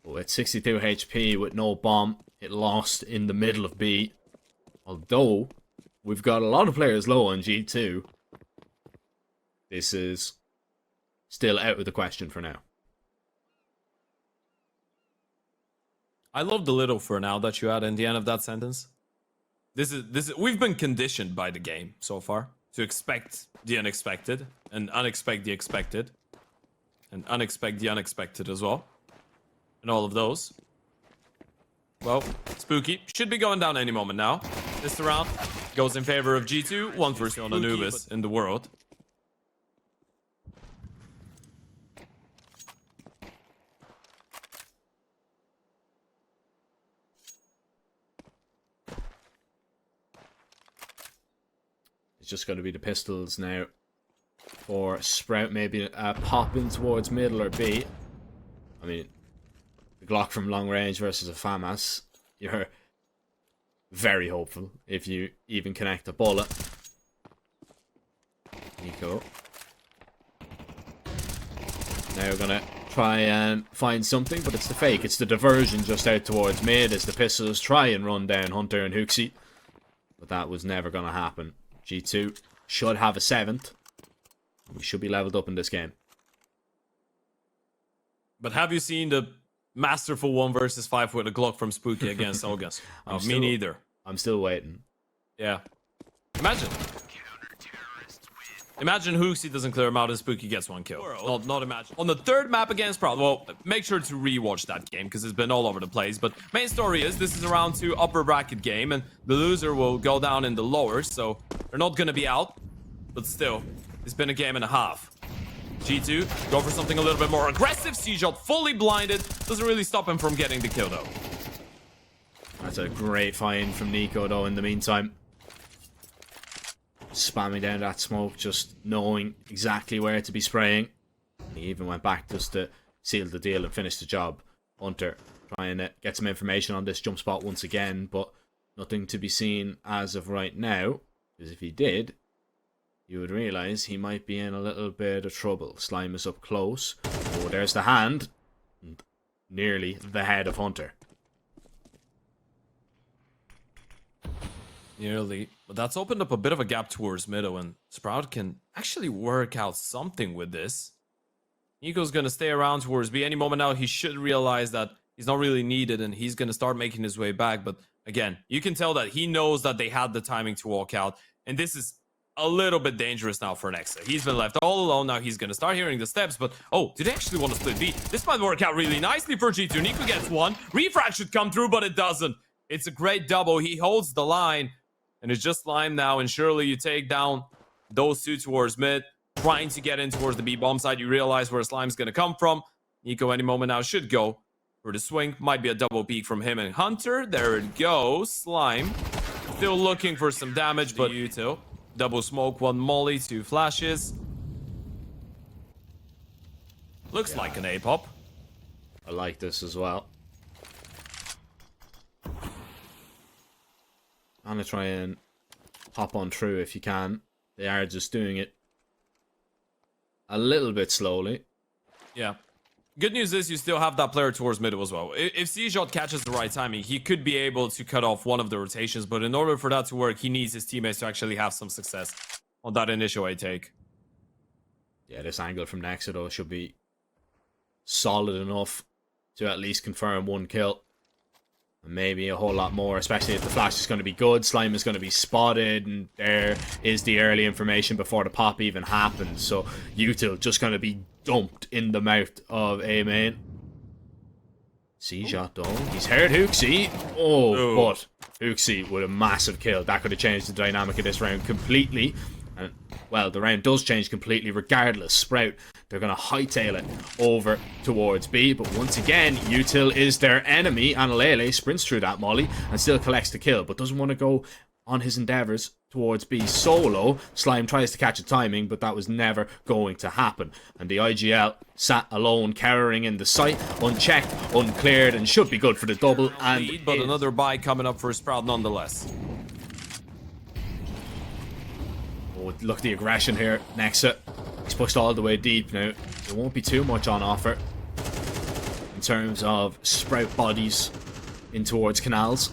Oh, at 62 HP with no bomb. It lost in the middle of B. Although, we've got a lot of players low on G2. This is still out of the question for now. I love the little for now that you had in the end of that sentence. This is we've been conditioned by the game so far to expect the unexpected and unexpect the expected and unexpect the unexpected as well, and all of those. Well, Spooky should be going down any moment now. This round goes in favor of G2. One first on Anubis in the world. It's just going to be the pistols now for Sprout. Maybe popping towards middle or B. I mean, the Glock from long range versus a FAMAS. You're very hopeful if you even connect a bullet. niko. Now we're going to try and find something, but it's the fake. It's the diversion just out towards mid as the pistols try and run down Hunter and hooksy. But that was never going to happen. G2 should have a 7th. We should be leveled up in this game. But have you seen the masterful 1 versus 5 with a Glock from Spooky against Olgas? Me neither. I'm still waiting. Yeah. Imagine hooksy doesn't clear him out and Spooky gets 1 kill. Not imagine. On the 3rd map against Proud, well, make sure to rewatch that game because it's been all over the place. But main story is this is a round 2 upper bracket game, and the loser will go down in the lower, so they're not going to be out. But still, it's been a game and a half. G2 go for something a little bit more aggressive. cxgo fully blinded. Doesn't really stop him from getting the kill though. That's a great find from niko though in the meantime. Spamming down that smoke, just knowing exactly where to be spraying. He even went back just to seal the deal and finish the job. Hunter trying to get some information on this jump spot once again, but nothing to be seen as of right now. Because if he did, you would realise he might be in a little bit of trouble. Slime is up close. Oh, there's the hand. And nearly the head of Hunter. Nearly. But that's opened up a bit of a gap towards middle, and Sprout can actually work out something with this. niko's going to stay around towards B. Any moment now, he should realize that he's not really needed, and he's going to start making his way back. But again, you can tell that he knows that they had the timing to walk out, and this is a little bit dangerous now for Nexa. He's been left all alone. Now he's going to start hearing the steps, but oh, do they actually want to split B? This might work out really nicely for G2. niko gets 1. Refrag should come through, but it doesn't. It's a great double. He holds the line. And it's just Slime now, and surely you take down those 2 towards mid, trying to get in towards the B bomb side. You realize where Slime's going to come from. niko any moment now should go for the swing. Might be a double peek from him and Hunter. There it goes. Slime still looking for some damage, but you too. Double smoke, 1 molly, 2 flashes. Looks like an A-pop. I like this as well. I'm gonna try and hop on through if you can. They are just doing it a little bit slowly. Yeah. Good news is you still have that player towards middle as well. If CJ catches the right timing, he could be able to cut off one of the rotations, but in order for that to work, he needs his teammates to actually have some success on that initial A take. Yeah, this angle from Nexa though should be solid enough to at least confirm one kill. And maybe a whole lot more, especially if the flash is going to be good. Slime is going to be spotted, and there is the early information before the pop even happens. So util just going to be dumped in the mouth of A main. C-shot though. He's heard HooXi. Oh, but HooXi with a massive kill. That could have changed the dynamic of this round completely. And, well, the round does change completely regardless. Sprout, they're going to hightail it over towards B. But once again, util is their enemy. And Lele sprints through that molly and still collects the kill, but doesn't want to go on his endeavors towards B solo. Slime tries to catch a timing, but that was never going to happen. And the IGL sat alone, cowering in the site, unchecked, uncleared, and should be good for the double. And but another buy coming up for Sprout nonetheless. Oh, look at the aggression here. Nexa, he's pushed all the way deep now. There won't be too much on offer in terms of Sprout bodies in towards canals.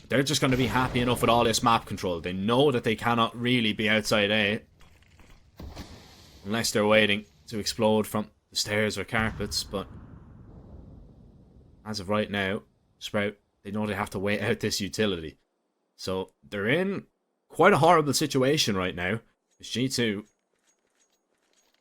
They're just going to be happy enough with all this map control. They know that they cannot really be outside A unless they're waiting to explode from the stairs or carpets. But as of right now, Sprout, they know they have to wait out this utility. So they're in quite a horrible situation right now. G2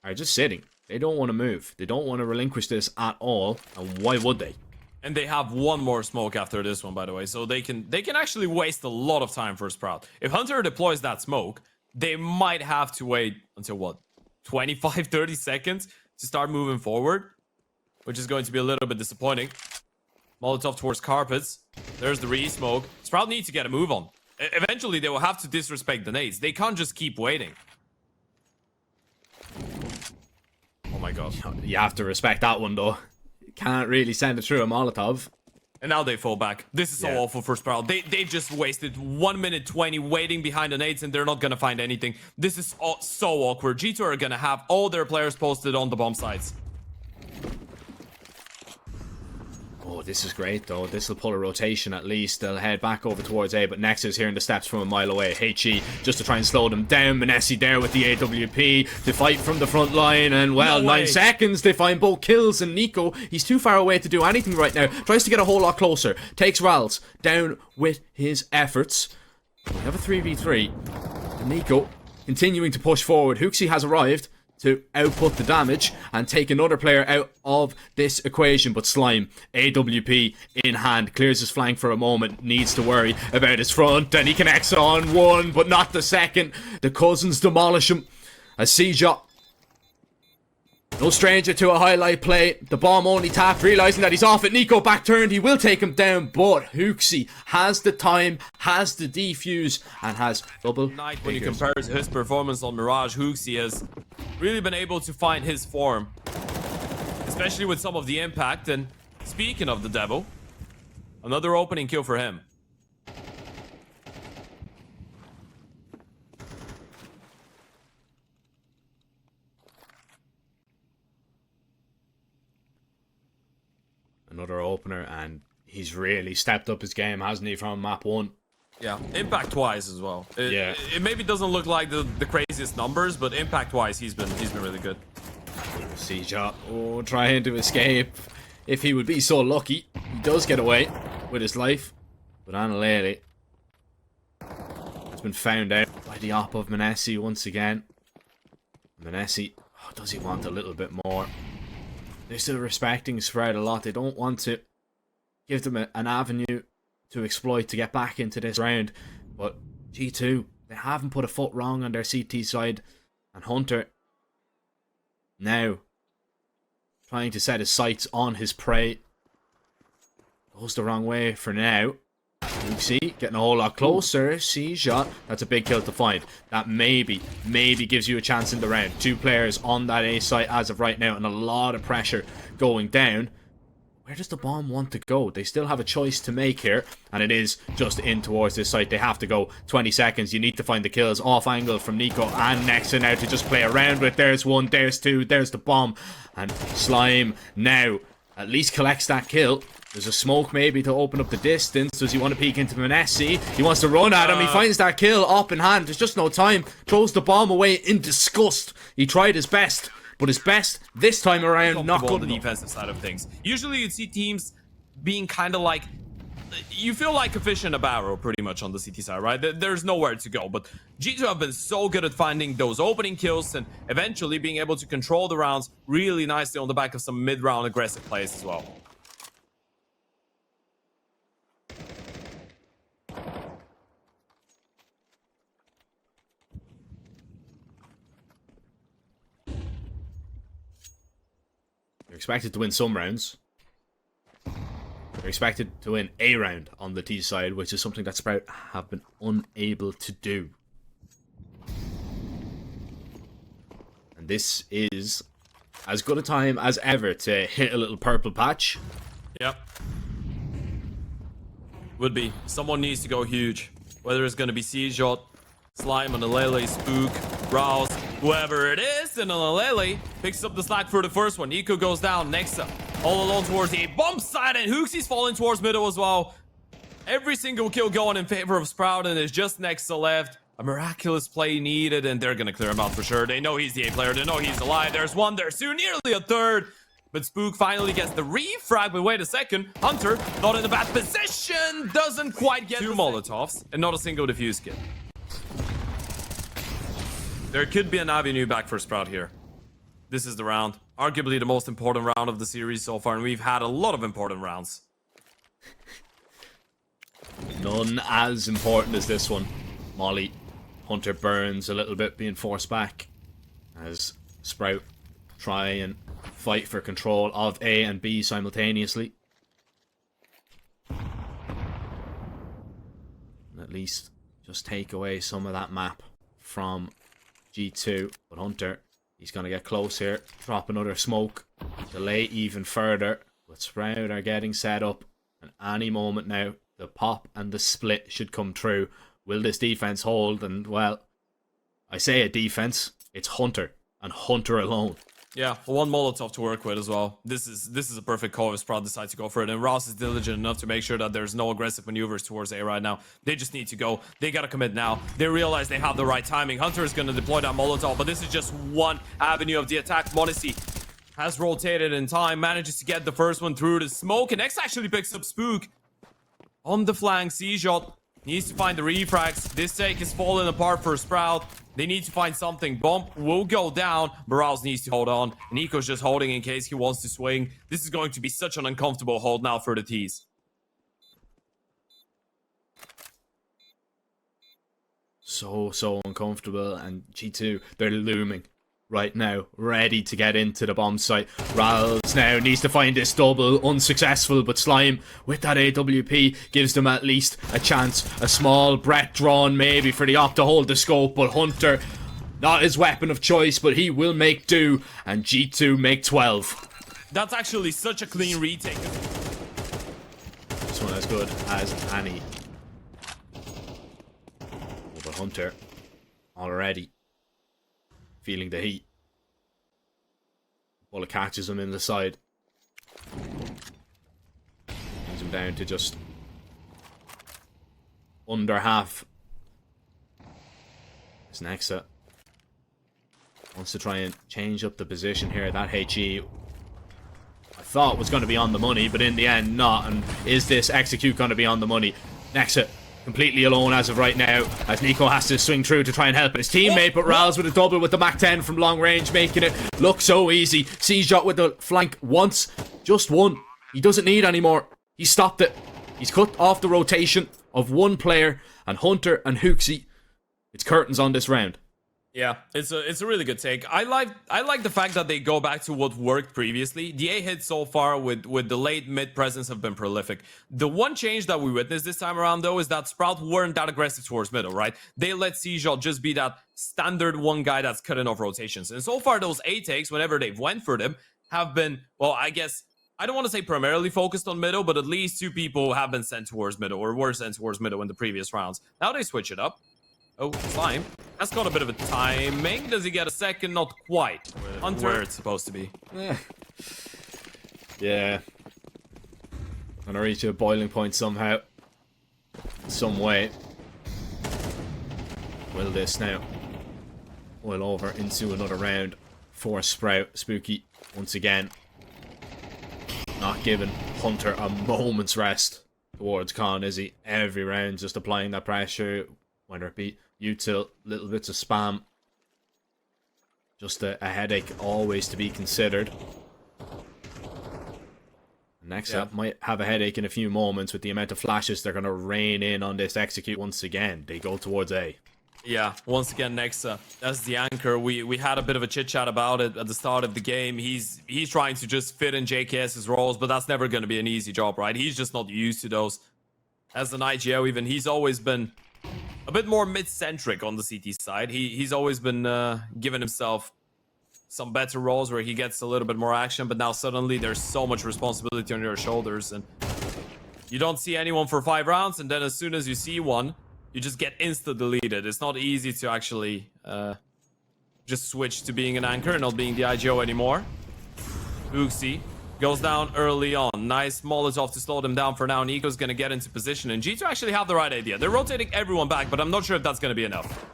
are just sitting. They don't want to move. They don't want to relinquish this at all. And why would they? And they have one more smoke after this one, by the way. So they can actually waste a lot of time for Sprout. If Hunter deploys that smoke, they might have to wait until what? 25, 30 seconds to start moving forward, which is going to be a little bit disappointing. Molotov towards carpets. There's the re-smoke. Sprout needs to get a move on. Eventually, they will have to disrespect the nades. They can't just keep waiting. Oh my god. You have to respect that one, though. Can't really send it through a Molotov. And now they fall back. This is so awful for Sprout. They just wasted 1 minute 20 waiting behind the nades, and they're not gonna find anything. This is so awkward. G2 are gonna have all their players posted on the bomb sites. Oh, this is great, though. This will pull a rotation at least. They'll head back over towards A, but Nexus hearing the steps from a mile away. HE just to try and slow them down. monesy there with the AWP. They fight from the front line, and, well, 9 seconds. They find both kills, and niko, he's too far away to do anything right now. Tries to get a whole lot closer. Takes Rals down with his efforts. We have a 3v3. And niko continuing to push forward. HooXi has arrived to output the damage and take another player out of this equation, but Slime, AWP in hand, clears his flank for a moment, needs to worry about his front, and he connects on one, but not the second. The cousins demolish him as CJ, no stranger to a highlight play. The bomb only tapped, realizing that he's off it. niko back turned, he will take him down, but HooXi has the time, has the defuse, and has double Night, when you compare to his performance on Mirage, HooXi has really been able to find his form, especially with some of the impact. And speaking of the devil, another opening kill for him. Another opener, and he's really stepped up his game, hasn't he, from map 1? Yeah, impact-wise as well. It maybe doesn't look like the craziest numbers, but impact-wise, he's been really good. CJ, trying to escape. If he would be so lucky, he does get away with his life. But Analele has been found out by the op of monesy once again. monesy, does he want a little bit more? They're still respecting Sprout a lot. They don't want to give them an avenue to exploit to get back into this round. But G2, they haven't put a foot wrong on their CT side. And Hunter now trying to set his sights on his prey. Goes the wrong way for now. You see, getting a whole lot closer. C-shot. That's a big kill to find. That maybe gives you a chance in the round. 2 players on that A site as of right now, and a lot of pressure going down. where does the bomb want to go? They still have a choice to make here, and it is just in towards this site. They have to go 20 seconds. You need to find the kills off angle from niko and Nexa now to just play around with. There's one, there's two, there's the bomb, and Slime now at least collects that kill. There's a smoke maybe to open up the distance. Does he want to peek into monesy? He wants to run at him. He finds that kill up in hand. There's just no time. Throws the bomb away in disgust. He tried his best. But his best this time around, not good on the defensive side of things. Usually you'd see teams being kind of like, you feel like a fish in a barrel pretty much on the CT side, right? There's nowhere to go. But G2 have been so good at finding those opening kills and eventually being able to control the rounds really nicely on the back of some mid-round aggressive plays as well. They're expected to win some rounds. They're expected to win a round on the T side, which is something that Sprout have been unable to do. And this is as good a time as ever to hit a little purple patch. Yep. Would be. Someone needs to go huge. Whether it's going to be cxgo, Slime, and Lele, Spook, Rouse, whoever it is, and Lele picks up the slack for the first one. niko goes down, Nexa all alone towards the bomb side, and hooxie's falling towards middle as well. Every single kill going in favor of Sprout, and there's just Nexa left. A miraculous play needed, and they're gonna clear him out for sure. They know he's the A player, they know he's alive. There's one, there's two, nearly a third. But Spook finally gets the refrag, but wait a second. Hunter, not in a bad position, doesn't quite get two Molotovs, and not a single defuse kit. There could be an avenue back for Sprout here. This is the round. Arguably the most important round of the series so far, and we've had a lot of important rounds. None as important as this one. Molly, Hunter burns a little bit, being forced back as Sprout try and fight for control of A and B simultaneously. And at least just take away some of that map from G2. But Hunter, he's going to get close here, drop another smoke, delay even further. But Sprout are getting set up, and any moment now the pop and the split should come true. Will this defense hold? And well, I say a defense, it's Hunter and Hunter alone. Yeah, one Molotov to work with as well. This is a perfect call if Sprout decides to go for it. And Ross is diligent enough to make sure that there's no aggressive maneuvers towards A right now. They just need to go. They gotta commit now. They realize they have the right timing. Hunter is gonna deploy that Molotov, but this is just one avenue of the attack. monesy has rotated in time, manages to get the first one through the smoke, and X actually picks up Spook on the flank. cxgo needs to find the refrags. This take is falling apart for Sprout. They need to find something. Bump will go down. Morales needs to hold on. niko's just holding in case he wants to swing. This is going to be such an uncomfortable hold now for the T's. So uncomfortable. And G2, they're looming right now, ready to get into the bomb site. Rals now needs to find this double, unsuccessful, but Slime with that AWP gives them at least a chance. A small breath drawn maybe for the op to hold the scope, but Hunter, not his weapon of choice, but he will make do, and G2 make 12. That's actually such a clean retake. This one as good as any. Oh, but Hunter already feeling the heat. Bullet catches him in the side. Brings him down to just under half. This Nexa wants to try and change up the position here. That HE I thought was going to be on the money, but in the end not. And is this execute going to be on the money? Nexa completely alone as of right now, as niko has to swing through to try and help his teammate, but Rals with a double with the Mac 10 from long range, making it look so easy. cxgo with the flank once, just one. He doesn't need any more. He stopped it. He's cut off the rotation of one player, and Hunter and hooxie, it's curtains on this round. Yeah, it's a really good take. I like the fact that they go back to what worked previously. The A hits so far with the late mid presence have been prolific. The one change that we witnessed this time around though is that Sprout weren't that aggressive towards middle, right? They let cxgo just be that standard one guy that's cutting off rotations. And so far those A takes, whenever they've went for them, have been, well, I guess I don't want to say primarily focused on middle, but at least 2 people have been sent towards middle, or were sent towards middle in the previous rounds. Now they switch it up. Oh, Slime. That's got a bit of a timing. Does he get a second? Not quite. Where it's supposed to be. Yeah. Gonna reach a boiling point somehow. Some way. Will this now? Boil over into another round for Sprout. Spooky, once again, not giving Hunter a moment's rest towards Con, is he? Every round just applying that pressure, whether it be util, little bits of spam. Just a headache always to be considered. Next up might have a headache in a few moments with the amount of flashes they're going to rain in on this execute once again. They go towards A. Yeah, once again, Nexa, that's the anchor. We had a bit of a chit-chat about it at the start of the game. He's trying to just fit in JKS's roles, but that's never going to be an easy job, right? He's just not used to those. As an IGO even, he's always been a bit more mid-centric on the CT side. He's always been giving himself some better roles where he gets a little bit more action, but now suddenly there's so much responsibility on your shoulders, and you don't see anyone for 5 rounds, and then as soon as you see one, you just get insta-deleted. It's not easy to actually just switch to being an anchor and not being the IGO anymore. Uxie goes down early on. Nice Molotov to slow them down for now. niko's going to get into position, and G2 actually have the right idea. They're rotating everyone back, but I'm not sure if that's going to be enough.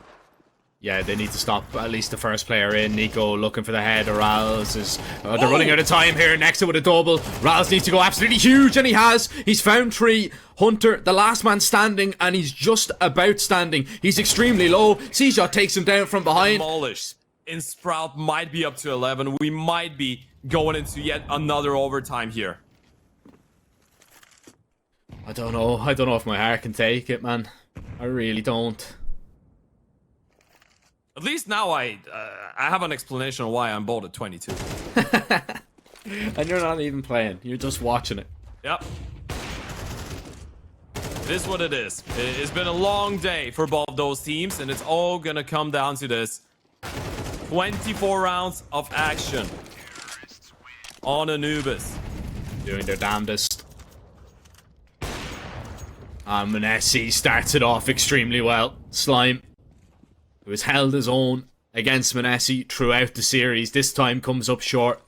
Yeah, they need to stop at least the first player in. niko looking for the head. Rals is... they're running out of time here. Next with a double. Rals needs to go absolutely huge, and he has. He's found 3. Hunter, the last man standing, and he's just about standing. He's extremely low. C-Shot takes him down from behind. Demolished. In Sprout might be up to 11. We might be going into yet another overtime here. I don't know. I don't know if my heart can take it, man. I really don't. At least now I have an explanation of why I'm bold at 22. And you're not even playing. You're just watching it. Yep. It is what it is. It's been a long day for both those teams, and it's all gonna come down to this. 24 rounds of action on Anubis. Doing their damnedest. And monesy starts it off extremely well. Slime, who has held his own against monesy throughout the series, this time comes up short.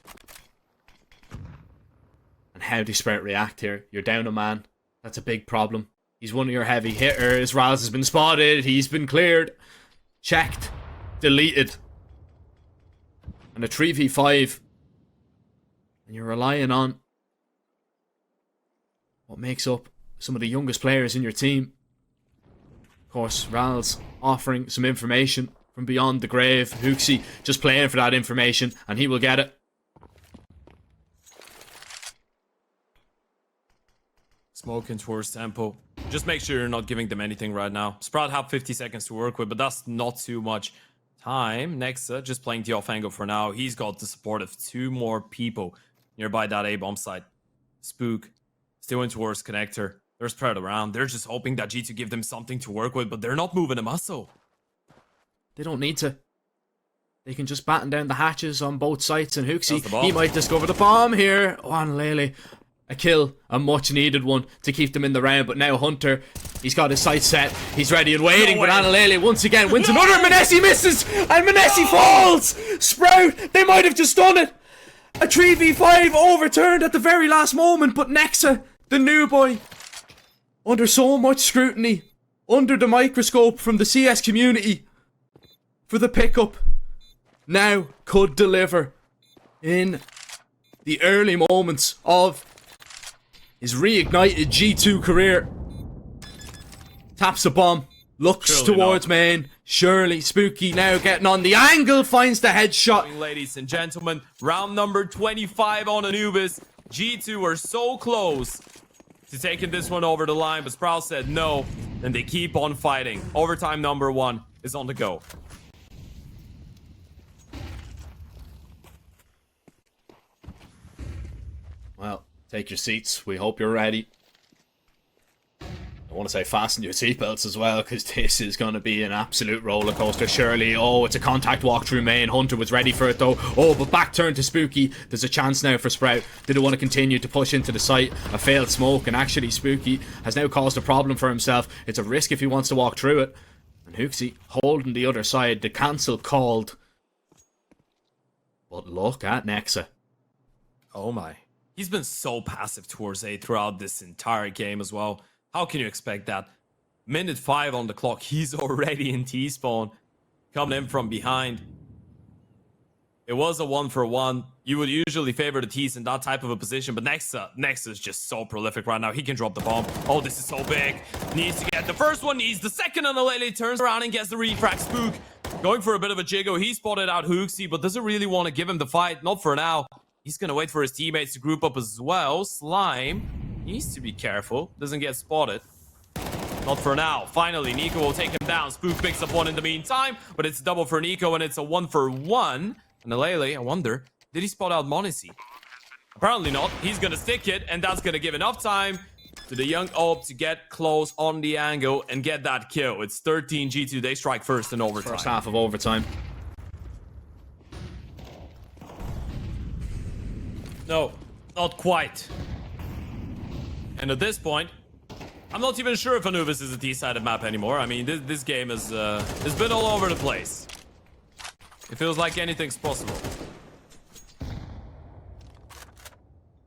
And how do Sprout react here? You're down a man. That's a big problem. He's one of your heavy hitters. Raz has been spotted. He's been cleared. Checked. Deleted. And a 3v5. And you're relying on what makes up some of the youngest players in your team. Of course, Ral's offering some information from beyond the grave. Huxi just playing for that information, and he will get it. Smoking towards tempo. Just make sure you're not giving them anything right now. Sprout have 50 seconds to work with, but that's not too much time. Nexa just playing the off angle for now. He's got the support of 2 more people nearby that A-bomb site. Spook still in towards connector. They're spread around. They're just hoping that G2 give them something to work with, but they're not moving a muscle. They don't need to. They can just batten down the hatches on both sides, and Huxi, he might discover the bomb here. Oh, and Lele. A kill, a much needed one to keep them in the round, but now Hunter, he's got his sights set, he's ready and waiting, but Analele once again wins another. monesy misses, and monesy falls. Sprout, they might have just done it. A 3v5 overturned at the very last moment, but Nexa, the new boy, under so much scrutiny, under the microscope from the CS community for the pickup, now could deliver in the early moments of his reignited G2 career. Taps a bomb, looks Surely towards not. main. Surely Spooky now getting on the angle, finds the headshot. Ladies and gentlemen, round number 25 on Anubis. G2 are so close to taking this one over the line, but Sprout said no, and they keep on fighting. Overtime number 1 is on the go. Well, take your seats. We hope you're ready. I want to say fasten your seatbelts as well, because this is going to be an absolute roller coaster, surely. Oh, it's a contact walk through main. Hunter was ready for it though. Oh, but back turn to Spooky. There's a chance now for Sprout. Did he want to continue to push into the site? A failed smoke, and actually Spooky has now caused a problem for himself. It's a risk if he wants to walk through it. And Hooksy holding the other side. The cancel called. But look at Nexa. Oh my. He's been so passive towards A throughout this entire game as well. How can you expect that? Minute 5 on the clock, he's already in T-spawn, coming in from behind. It was a 1-for-1. You would usually favor the T's in that type of a position, but Nexa is just so prolific right now. He can drop the bomb. Oh, this is so big. Needs to get the first one, needs the second, and Alele turns around and gets the refract. Spook going for a bit of a jiggle. He spotted out Hooksy, but doesn't really want to give him the fight. Not for now. He's going to wait for his teammates to group up as well. Slime needs to be careful. Doesn't get spotted. Not for now. Finally, niko will take him down. Spook picks up one in the meantime, but it's double for niko, and it's a 1-for-1. And Alele, I wonder, did he spot out monesy? Apparently not. He's going to stick it, and that's going to give enough time to the young Op to get close on the angle and get that kill. It's 13 G2. They strike first in overtime. First half of overtime. No, not quite. And at this point, I'm not even sure if Anubis is a T-sided map anymore. I mean, this game has been all over the place. It feels like anything's possible.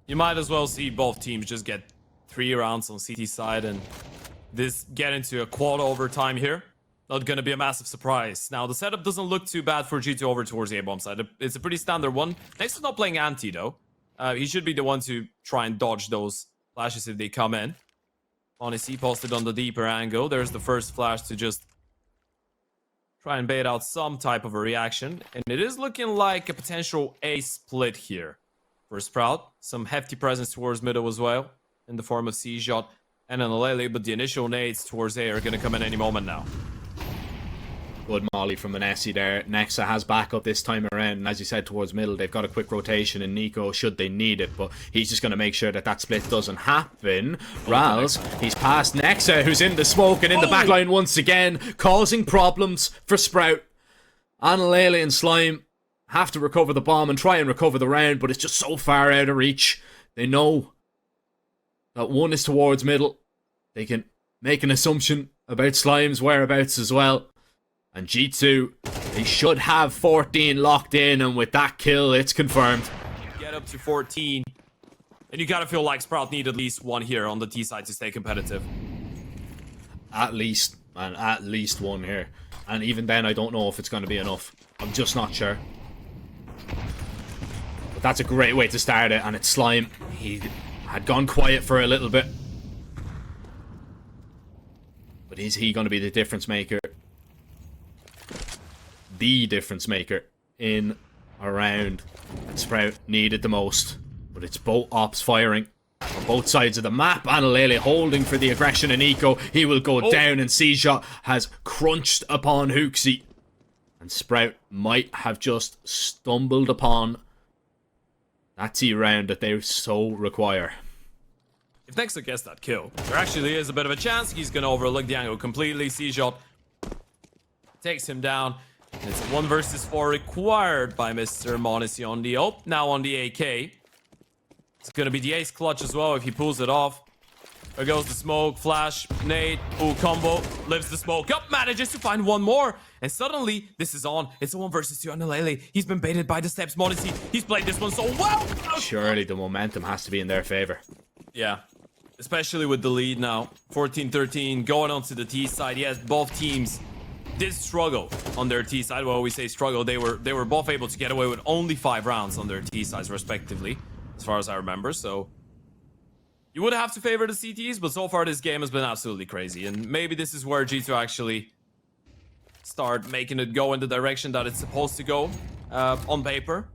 You might as well see both teams just get 3 rounds on CT side and this get into a quad overtime here. Not going to be a massive surprise. Now, the setup doesn't look too bad for G2 over towards the A-bomb side. It's a pretty standard one. Next is not playing anti, though. He should be the one to try and dodge those flashes if they come in. monesy posted on the deeper angle. There's the first flash to just try and bait out some type of a reaction. And it is looking like a potential A split here for Sprout. Some hefty presence towards middle as well in the form of C-Shot and an Alele, but the initial nades towards A are going to come in any moment now. Good molly from monesy there. Nexa has backup this time around, and as you said, towards middle, they've got a quick rotation in niko should they need it, but he's just going to make sure that that split doesn't happen. Rals, he's past Nexa, who's in the smoke and in the backline once again, causing problems for Sprout. Alele and Slime have to recover the bomb and try and recover the round, but it's just so far out of reach. They know that one is towards middle. They can make an assumption about Slime's whereabouts as well. And G2, they should have 14 locked in, and with that kill, it's confirmed. Get up to 14. And you gotta feel like Sprout need at least one here on the T side to stay competitive. At least, man, at least one here. And even then, I don't know if it's going to be enough. I'm just not sure. But that's a great way to start it, and it's Slime. He had gone quiet for a little bit. But is he going to be the difference maker? The difference maker in a round that Sprout needed the most. But it's both ops firing on both sides of the map. Alele holding for the aggression in niko. He will go down, and C-Shot has crunched upon Hooksy. And Sprout might have just stumbled upon that T round that they so require. If Nexa gets that kill, there actually is a bit of a chance he's going to overlook the angle completely. C-Shot takes him down. And it's a 1 versus 4 required by Mr. monesy on the op. Now on the AK. It's going to be the ace clutch as well if he pulls it off. There goes the smoke, flash, nade, ooh, combo, lifts the smoke up, manages to find one more. And suddenly, this is on. It's a 1 versus 2 on Alele. He's been baited by the steps. monesy, he's played this one so well. Surely the momentum has to be in their favor. Yeah, especially with the lead now. 14-13 going on to the T side. Yes, both teams did struggle on their T side. Well, we say struggle. They were both able to get away with only 5 rounds on their T sides respectively, as far as I remember. So you would have to favor the CTs, but so far this game has been absolutely crazy. And maybe this is where G2 actually start making it go in the direction that it's supposed to go on paper.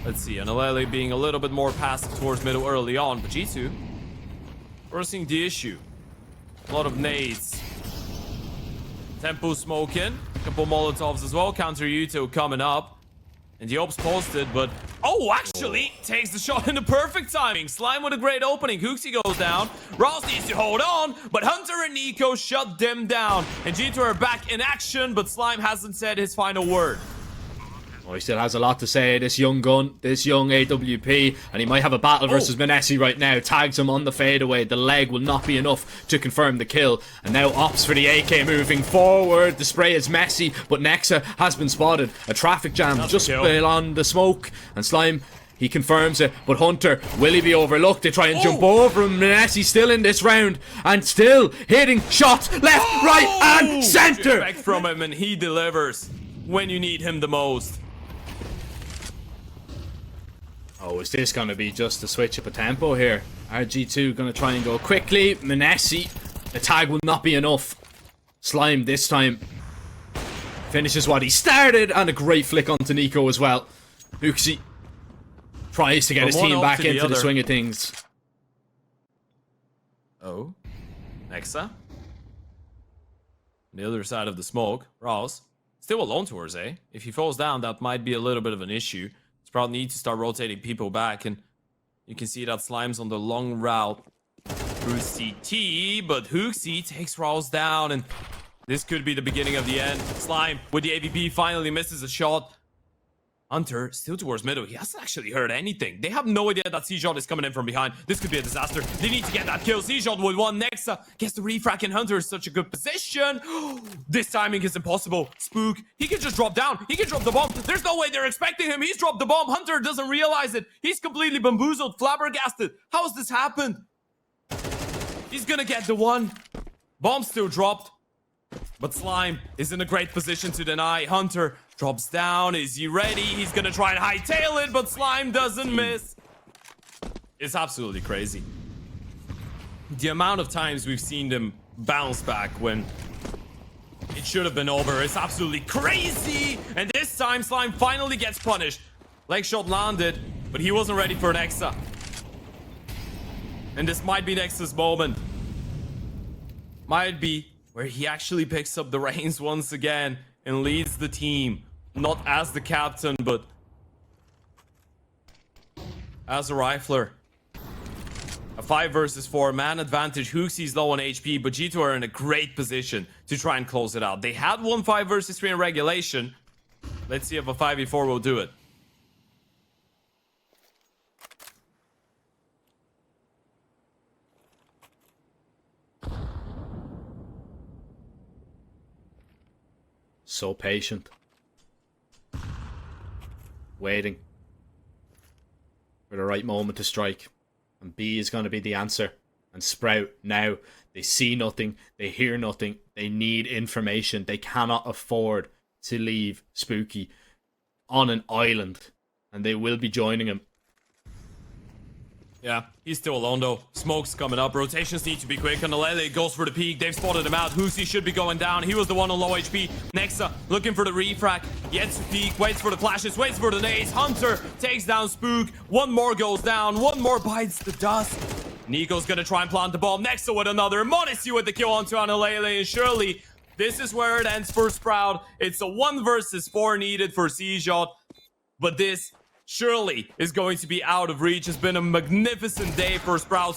Let's see, and Alele being a little bit more passive towards middle early on, but G2 forcing the issue. A lot of nades. Tempo smoking, a couple molotovs as well. Counter Yuto coming up. And the ops posted, but Oh, actually, takes the shot in the perfect timing. Slime with a great opening. Hooksy goes down. Rouse needs to hold on, but Hunter and niko shut them down. And G2 are back in action, but Slime hasn't said his final word. Oh, he still has a lot to say, this young gun, this young AWP, and he might have a battle versus monesy right now. Tags him on the fadeaway. The leg will not be enough to confirm the kill. And now ropz for the AK moving forward. The spray is messy, but Nexa has been spotted. A traffic jam just beyond the smoke. And Slime, he confirms it, but Hunter, will he be overlooked? They try and jump over him. monesy still in this round, and still hitting shots left, right, and center. Respect from him, and he delivers when you need him the most. Oh, is this going to be just a switch up a tempo here? RG2 going to try and go quickly. monesy, the tag will not be enough. Slime this time finishes what he started, and a great flick onto niko as well. Hooksy tries to get his team back into the swing of things. Oh, Nexa. On the other side of the smoke, Rouse still alone towards A. If he falls down, that might be a little bit of an issue. Sprout needs to start rotating people back, and you can see that Slime's on the long route through CT, but Hooksy takes Rouse down, and this could be the beginning of the end. Slime with the AVP finally misses a shot. Hunter still towards middle. He hasn't actually heard anything. They have no idea that C-Shot is coming in from behind. This could be a disaster. They need to get that kill. C-Shot with one. Nexa gets the refract, and Hunter is such a good position. This timing is impossible. Spook, he can just drop down. He can drop the bomb. There's no way they're expecting him. He's dropped the bomb. Hunter doesn't realize it. He's completely bamboozled, flabbergasted. How has this happened? He's gonna get the one. Bomb still dropped. But Slime is in a great position to deny. Hunter drops down. Is he ready? He's gonna try and hightail it, but Slime doesn't miss. It's absolutely crazy. The amount of times we've seen them bounce back when it should have been over is absolutely crazy. And this time, Slime finally gets punished. Leg shot landed, but he wasn't ready for Nexa. And this might be Nexa's moment. Might be where he actually picks up the reins once again and leads the team. Not as the captain, but as a rifler. A 5 versus 4 man advantage. Hooksy's low on HP, but G2 are in a great position to try and close it out. They had one 5 versus 3 in regulation. Let's see if a 5v4 will do it. So patient. Waiting for the right moment to strike. And B is going to be the answer. And Sprout now, they see nothing, they hear nothing, they need information. They cannot afford to leave Spooky on an island. And they will be joining him. Yeah, he's still alone though. Smoke's coming up. Rotations need to be quick. And Alele goes for the peak. They've spotted him out. Hooksy should be going down. He was the one on low HP. Nexa looking for the refract. Gets the peak. Waits for the flashes. Waits for the nades. Hunter takes down Spook. One more goes down. One more bites the dust. niko's gonna try and plant the bomb. Nexa with another. monesy with the kill onto Alele. And surely this is where it ends for Sprout. It's a 1 versus 4 needed for C-Shot. But this surely is going to be out of reach. It's been a magnificent day for Sprout.